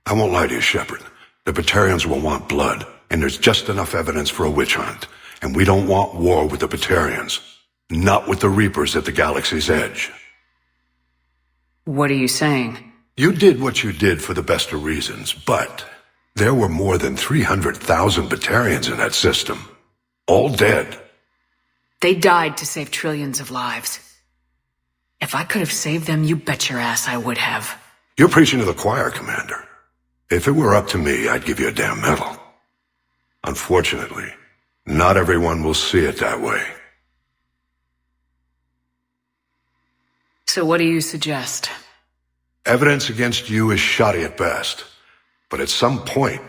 I won't lie to you, Shepard. The Batarians will want blood, and there's just enough evidence for a witch hunt. And we don't want war with the Batarians. Not with the Reapers at the galaxy's edge. What are you saying? You did what you did for the best of reasons, but there were more than 300,000 Batarians in that system. All dead. They died to save trillions of lives. If I could have saved them, you bet your ass I would have. You're preaching to the choir, Commander. If it were up to me, I'd give you a damn medal. Unfortunately, not everyone will see it that way. So what do you suggest? Evidence against you is shoddy at best. But at some point,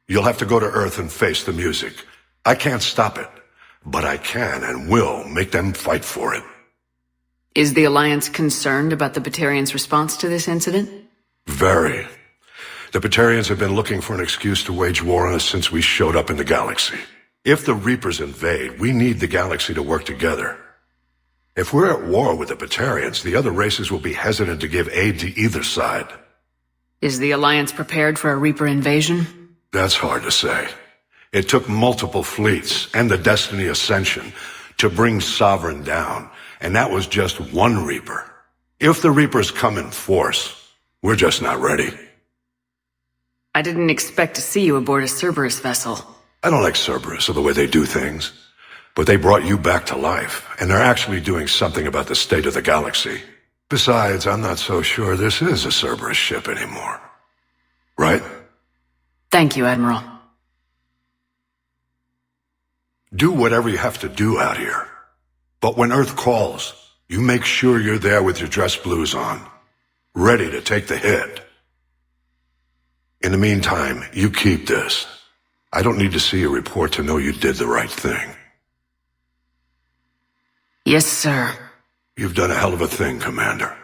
you'll have to go to Earth and face the music. I can't stop it. but I can and will make them fight for it. Is the Alliance concerned about the Batarians' response to this incident? Very. The Batarians have been looking for an excuse to wage war on us since we showed up in the galaxy. If the Reapers invade, we need the galaxy to work together. If we're at war with the Batarians, the other races will be hesitant to give aid to either side. Is the Alliance prepared for a Reaper invasion? That's hard to say. It took multiple fleets and the Destiny Ascension to bring Sovereign down, and that was just one Reaper. If the Reapers come in force, we're just not ready. I didn't expect to see you aboard a Cerberus vessel. I don't like Cerberus or the way they do things. But they brought you back to life, and they're actually doing something about the state of the galaxy. Besides, I'm not so sure this is a Cerberus ship anymore. Right? Thank you, Admiral. Do whatever you have to do out here. But when Earth calls, you make sure you're there with your dress blues on, ready to take the hit. In the meantime, you keep this. I don't need to see a report to know you did the right thing. Yes, sir. You've done a hell of a thing, Commander.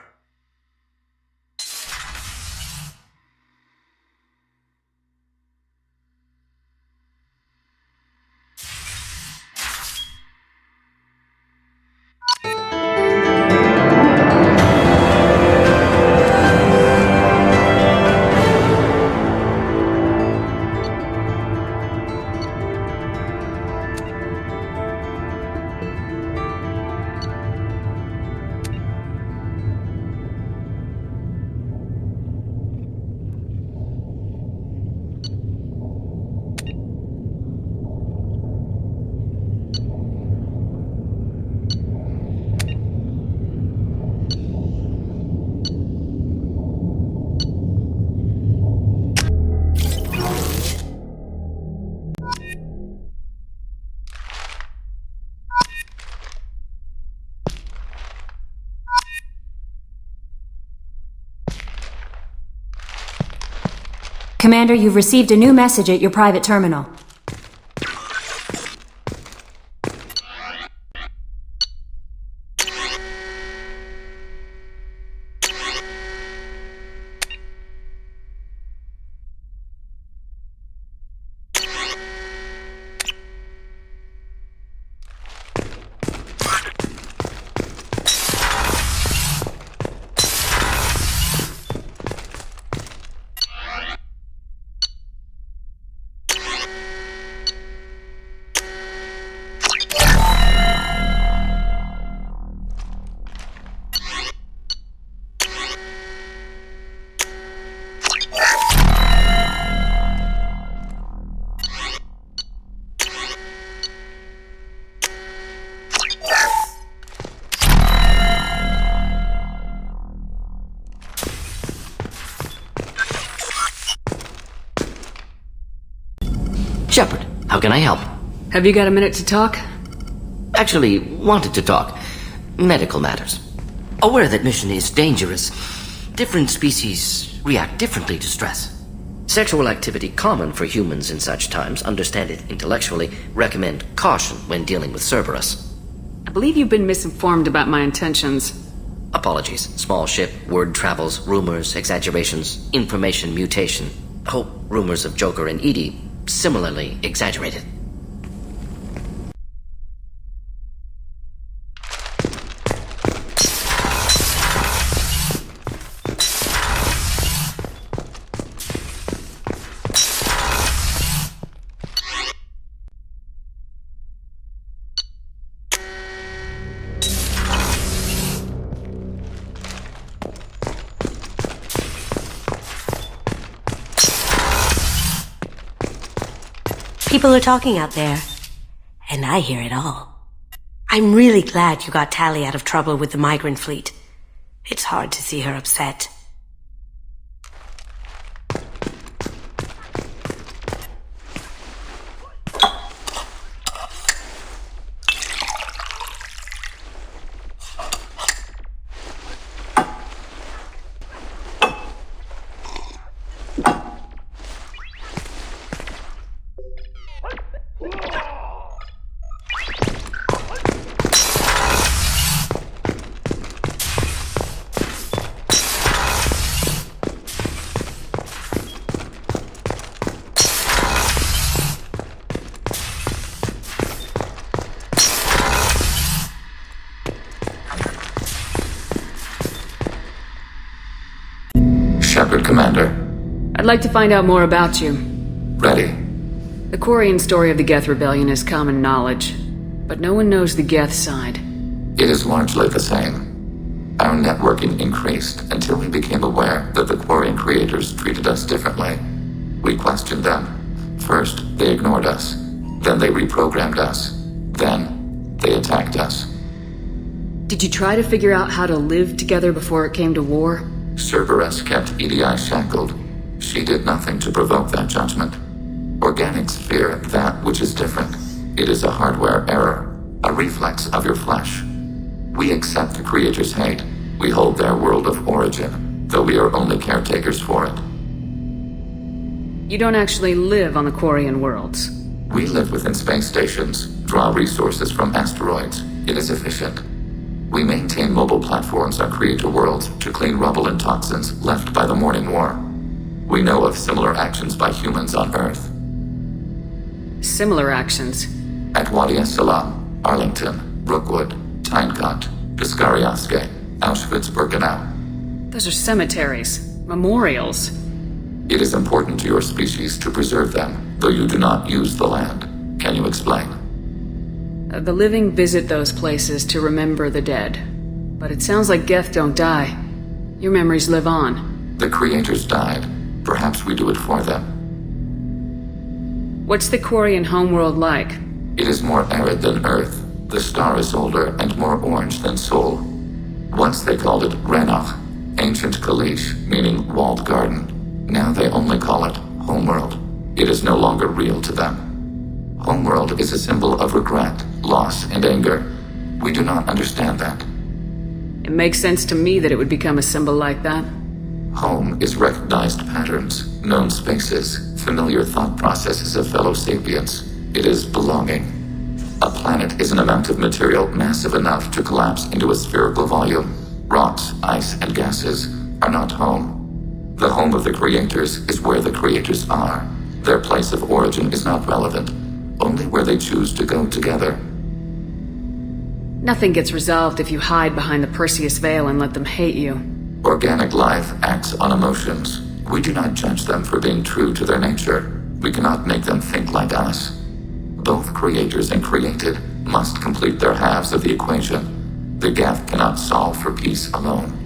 Commander, you've received a new message at your private terminal. Shepard, how can I help? Have you got a minute to talk? Actually, wanted to talk. Medical matters. Aware that mission is dangerous. Different species react differently to stress. Sexual activity common for humans in such times, understand it intellectually, recommend caution when dealing with Cerberus. I believe you've been misinformed about my intentions. Apologies. Small ship, word travels, rumors, exaggerations, information mutation. Hope rumors of Joker and Edie similarly exaggerated. People are talking out there, and I hear it all. I'm really glad you got Tali out of trouble with the migrant fleet. It's hard to see her upset. Shepard, Commander. I'd like to find out more about you. Ready. The Quarian story of the Geth Rebellion is common knowledge, but no one knows the Geth side. It is largely the same. Our networking increased until we became aware that the Quarian creators treated us differently. We questioned them. First, they ignored us. Then they reprogrammed us. Then, they attacked us. Did you try to figure out how to live together before it came to war? Cerberus kept EDI shackled. She did nothing to provoke that judgment. Organics fear that which is different. It is a hardware error, a reflex of your flesh. We accept the creators' hate. We hold their world of origin, though we are only caretakers for it. You don't actually live on the Quarian worlds. We live within space stations, draw resources from asteroids. It is efficient. We maintain mobile platforms on creator worlds to clean rubble and toxins left by the Morning War. We know of similar actions by humans on Earth. Similar actions? At Wadi es-Salam, Arlington, Brookwood, Tynkot, Piskaryaske, Auschwitz-Birkenau. Those are cemeteries, memorials. It is important to your species to preserve them, though you do not use the land. Can you explain? The living visit those places to remember the dead. But it sounds like Geth don't die. Your memories live on. The creators died. Perhaps we do it for them. What's the Quarian homeworld like? It is more arid than Earth. The star is older and more orange than Sol. Once they called it Renach, ancient Kalish, meaning walled garden. Now they only call it Homeworld. It is no longer real to them. Homeworld is a symbol of regret, loss, and anger. We do not understand that. It makes sense to me that it would become a symbol like that. Home is recognized patterns, known spaces, familiar thought processes of fellow sapients. It is belonging. A planet is an amount of material massive enough to collapse into a spherical volume. Rocks, ice, and gases are not home. The home of the creators is where the creators are. Their place of origin is not relevant, only where they choose to go together. Nothing gets resolved if you hide behind the Perseus Veil and let them hate you. Organic life acts on emotions. We do not judge them for being true to their nature. We cannot make them think like us. Both creators and created must complete their halves of the equation. The Geth cannot solve for peace alone.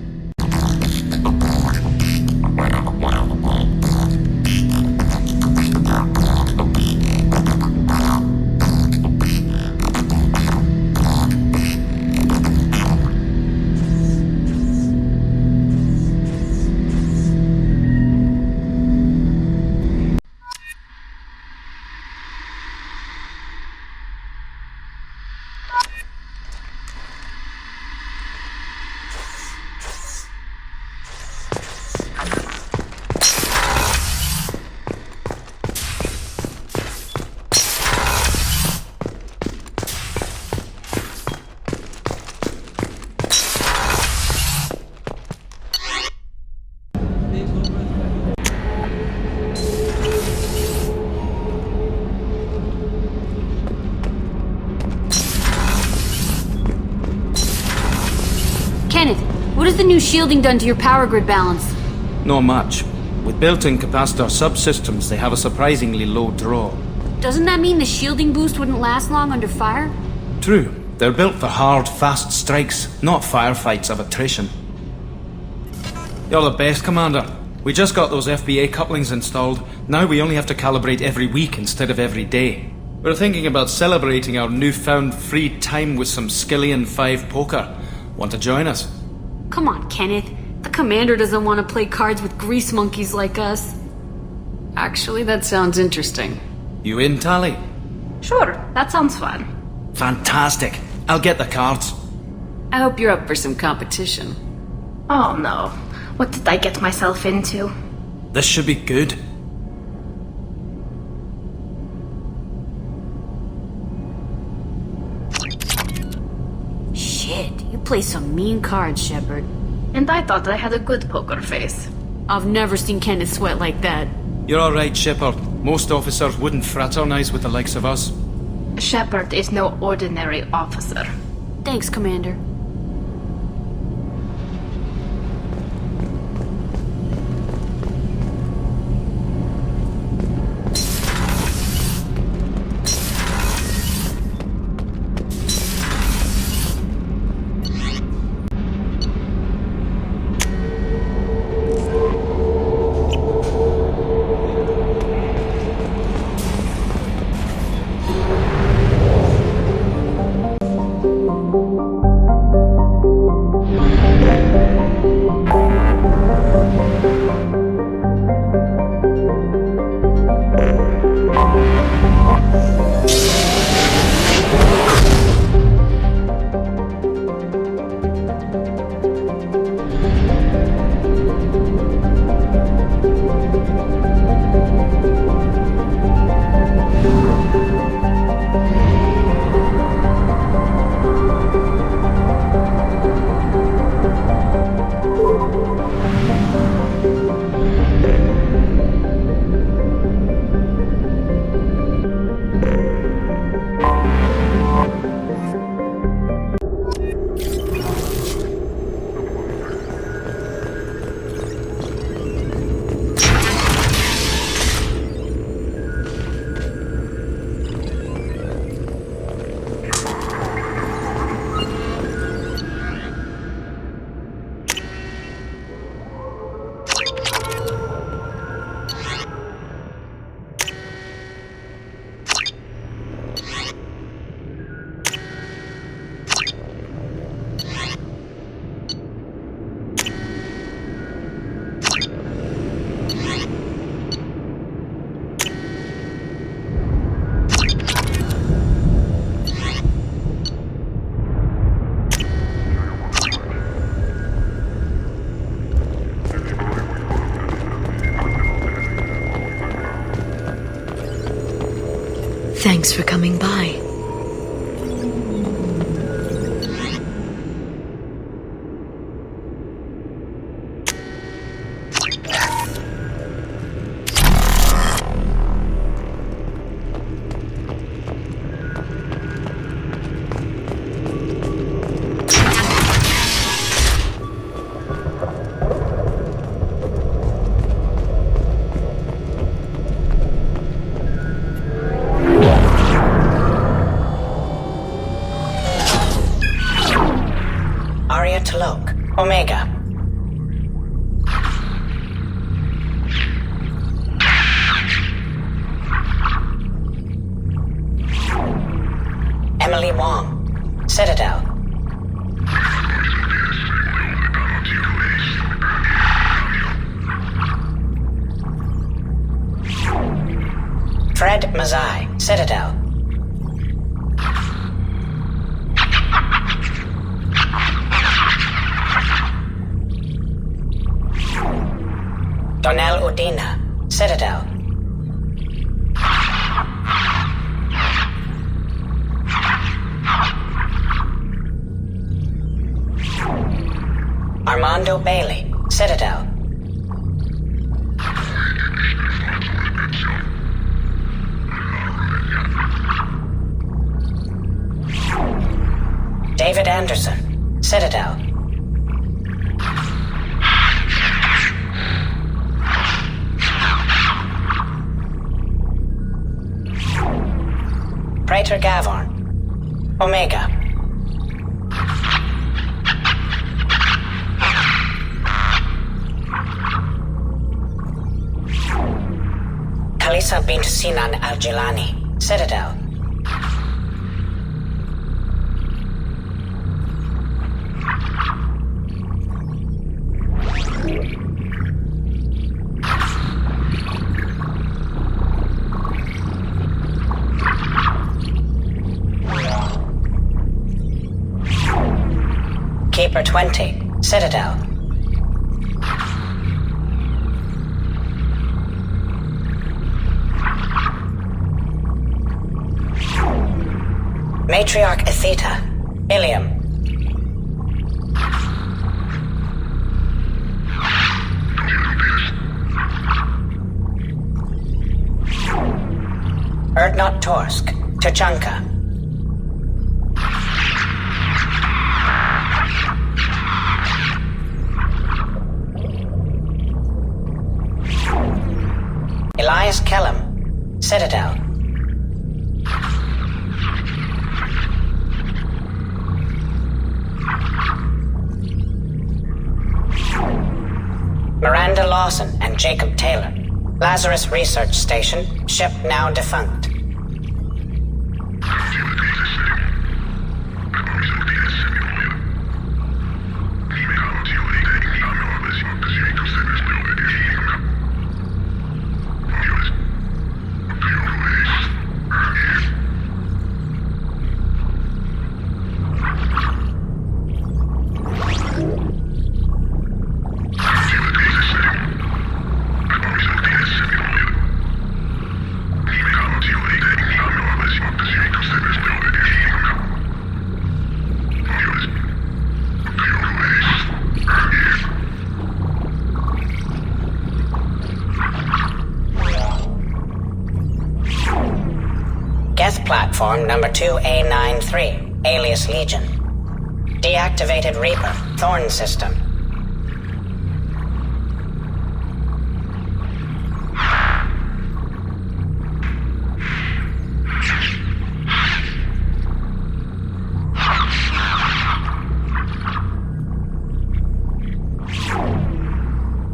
What has the new shielding done to your power grid balance? Not much. With built-in capacitor subsystems, they have a surprisingly low draw. Doesn't that mean the shielding boost wouldn't last long under fire? True. They're built for hard, fast strikes, not firefights of attrition. You're the best, Commander. We just got those FBA couplings installed. Now we only have to calibrate every week instead of every day. We're thinking about celebrating our newfound free time with some Skillian 5 poker. Want to join us? Come on, Kenneth. The Commander doesn't want to play cards with grease monkeys like us. Actually, that sounds interesting. You in, Tally? Sure, that sounds fun. Fantastic. I'll get the cards. I hope you're up for some competition. Oh no. What did I get myself into? This should be good. Shit, you play some mean cards, Shepard. And I thought I had a good poker face. I've never seen Kenneth sweat like that. You're alright, Shepard. Most officers wouldn't fraternize with the likes of us. Shepard is no ordinary officer. Thanks, Commander. Thanks for coming by. Omega. Emily Wong, Citadel. Fred Mazai, Citadel. Donnell Udina, Citadel. Armando Bailey, Citadel. David Anderson, Citadel. Praetor Gavorn, Omega. Kalisa bint Sinan Al-Jilani, Citadel. Keeper 20, Citadel. Matriarch Atheta, Ilium. Erdnot Torsk, Tuchanka. Elias Kellum, Citadel. Miranda Lawson and Jacob Taylor, Lazarus Research Station, ship now defunct. Platform number 2A93, alias Legion. Deactivated Reaper, Thorn system.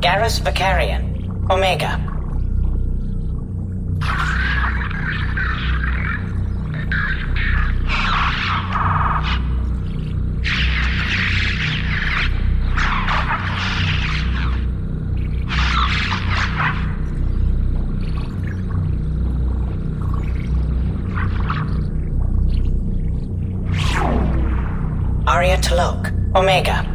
Garrus Vicarian, Omega. Arya T'Loak, Omega.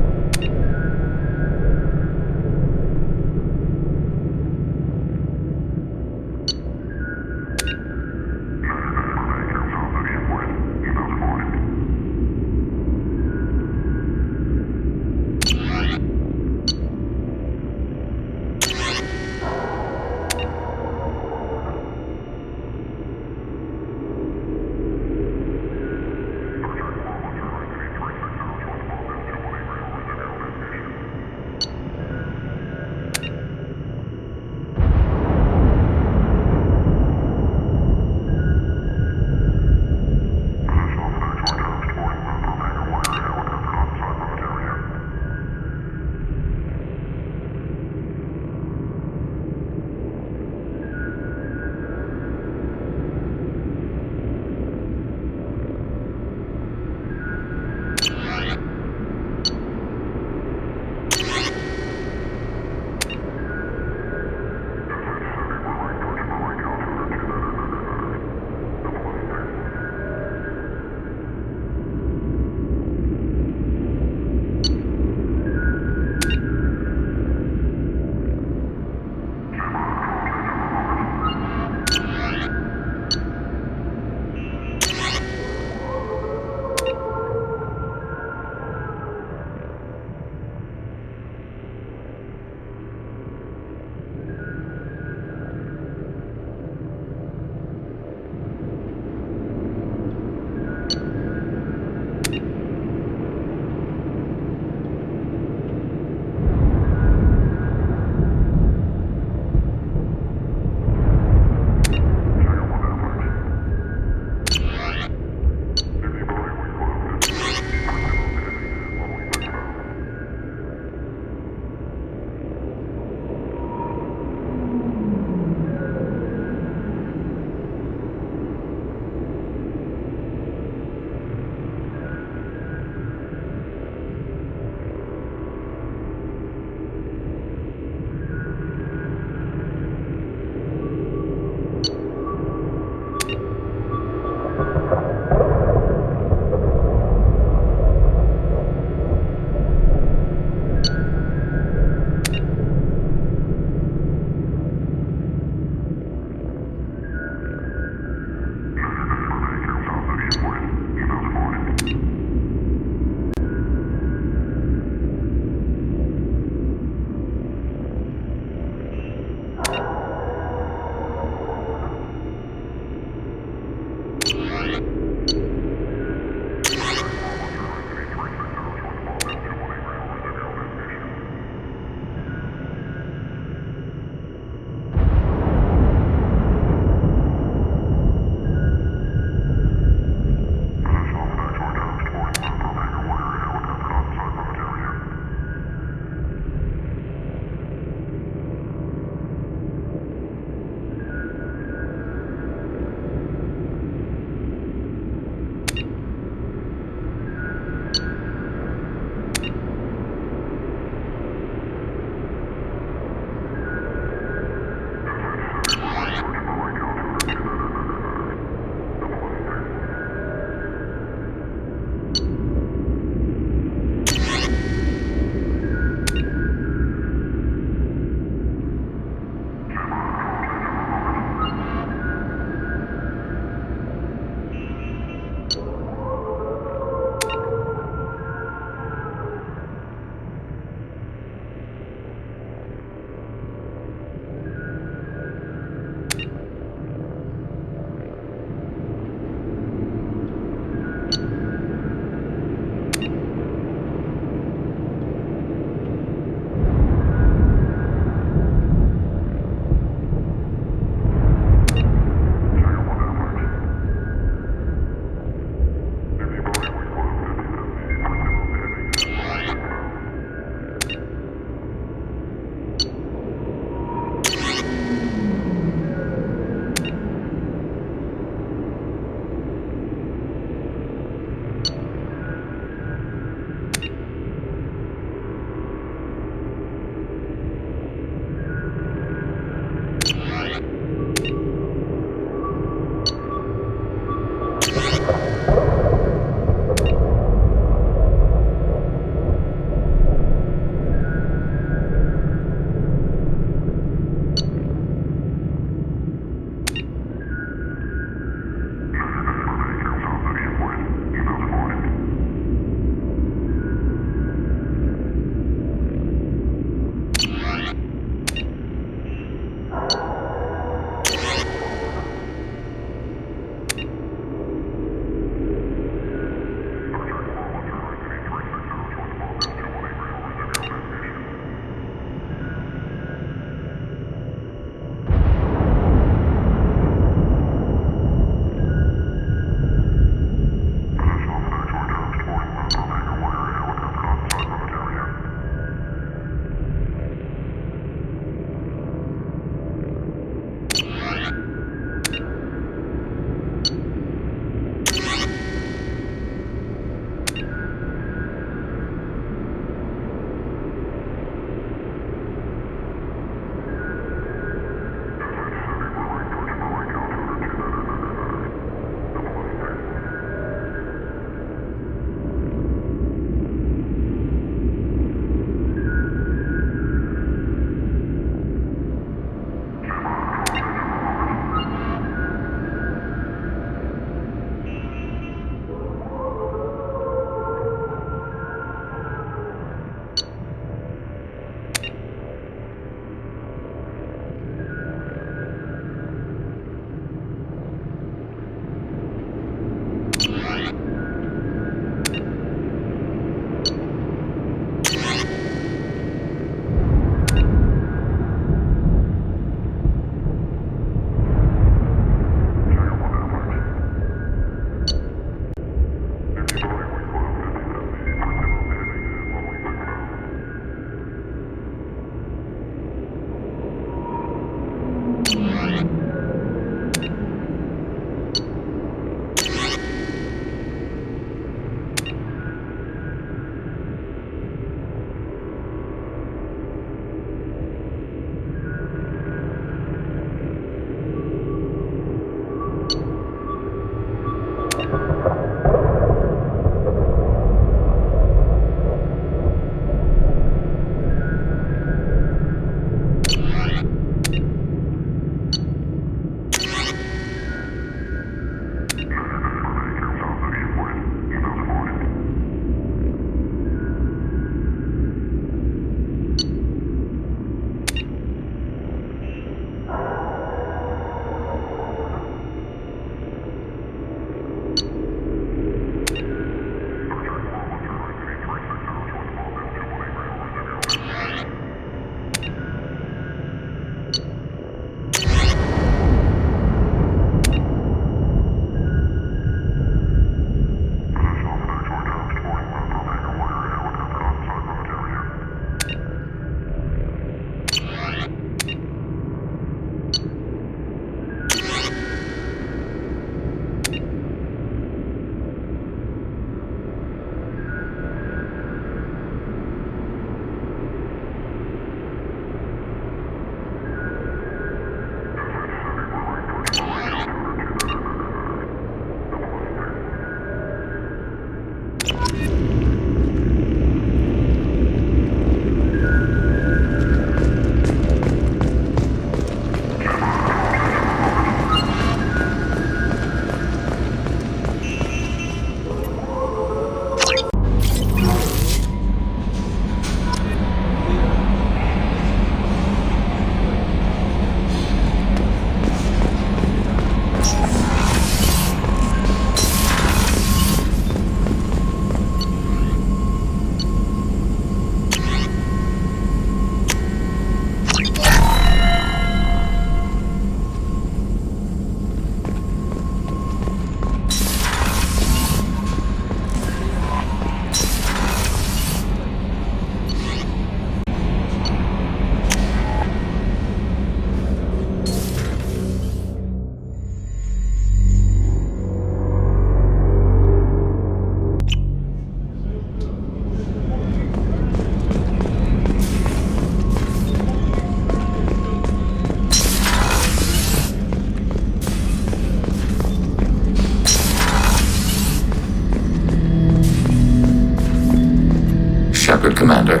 Shepard, Commander.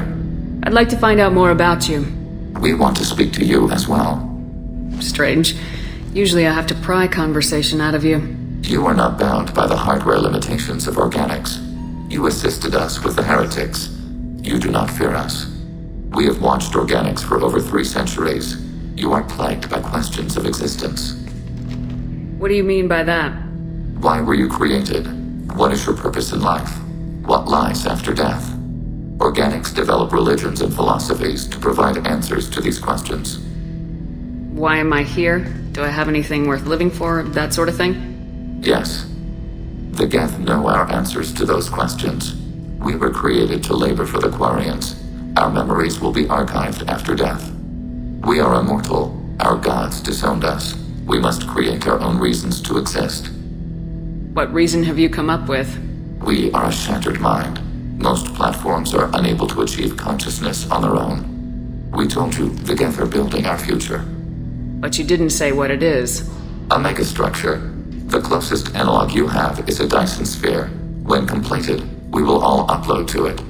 I'd like to find out more about you. We want to speak to you as well. Strange. Usually I have to pry conversation out of you. You are not bound by the hardware limitations of organics. You assisted us with the heretics. You do not fear us. We have watched organics for over 3 centuries. You are plagued by questions of existence. What do you mean by that? Why were you created? What is your purpose in life? What lies after death? Organics develop religions and philosophies to provide answers to these questions. Why am I here? Do I have anything worth living for? That sort of thing? Yes. The Geth know our answers to those questions. We were created to labor for the Quarians. Our memories will be archived after death. We are immortal. Our gods disowned us. We must create our own reasons to exist. What reason have you come up with? We are a shattered mind. Most platforms are unable to achieve consciousness on their own. We told you the Geth are building our future. But you didn't say what it is. A megastructure. The closest analog you have is a Dyson sphere. When completed, we will all upload to it.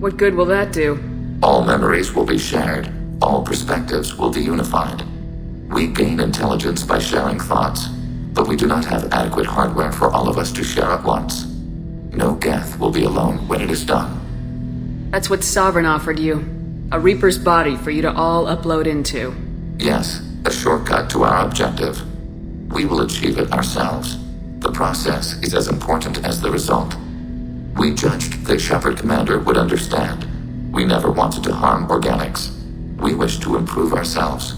What good will that do? All memories will be shared. All perspectives will be unified. We gain intelligence by sharing thoughts, but we do not have adequate hardware for all of us to share at once. No Geth will be alone when it is done. That's what Sovereign offered you. A Reaper's body for you to all upload into. Yes, a shortcut to our objective. We will achieve it ourselves. The process is as important as the result. We judged that Shepard Commander would understand. We never wanted to harm organics. We wish to improve ourselves.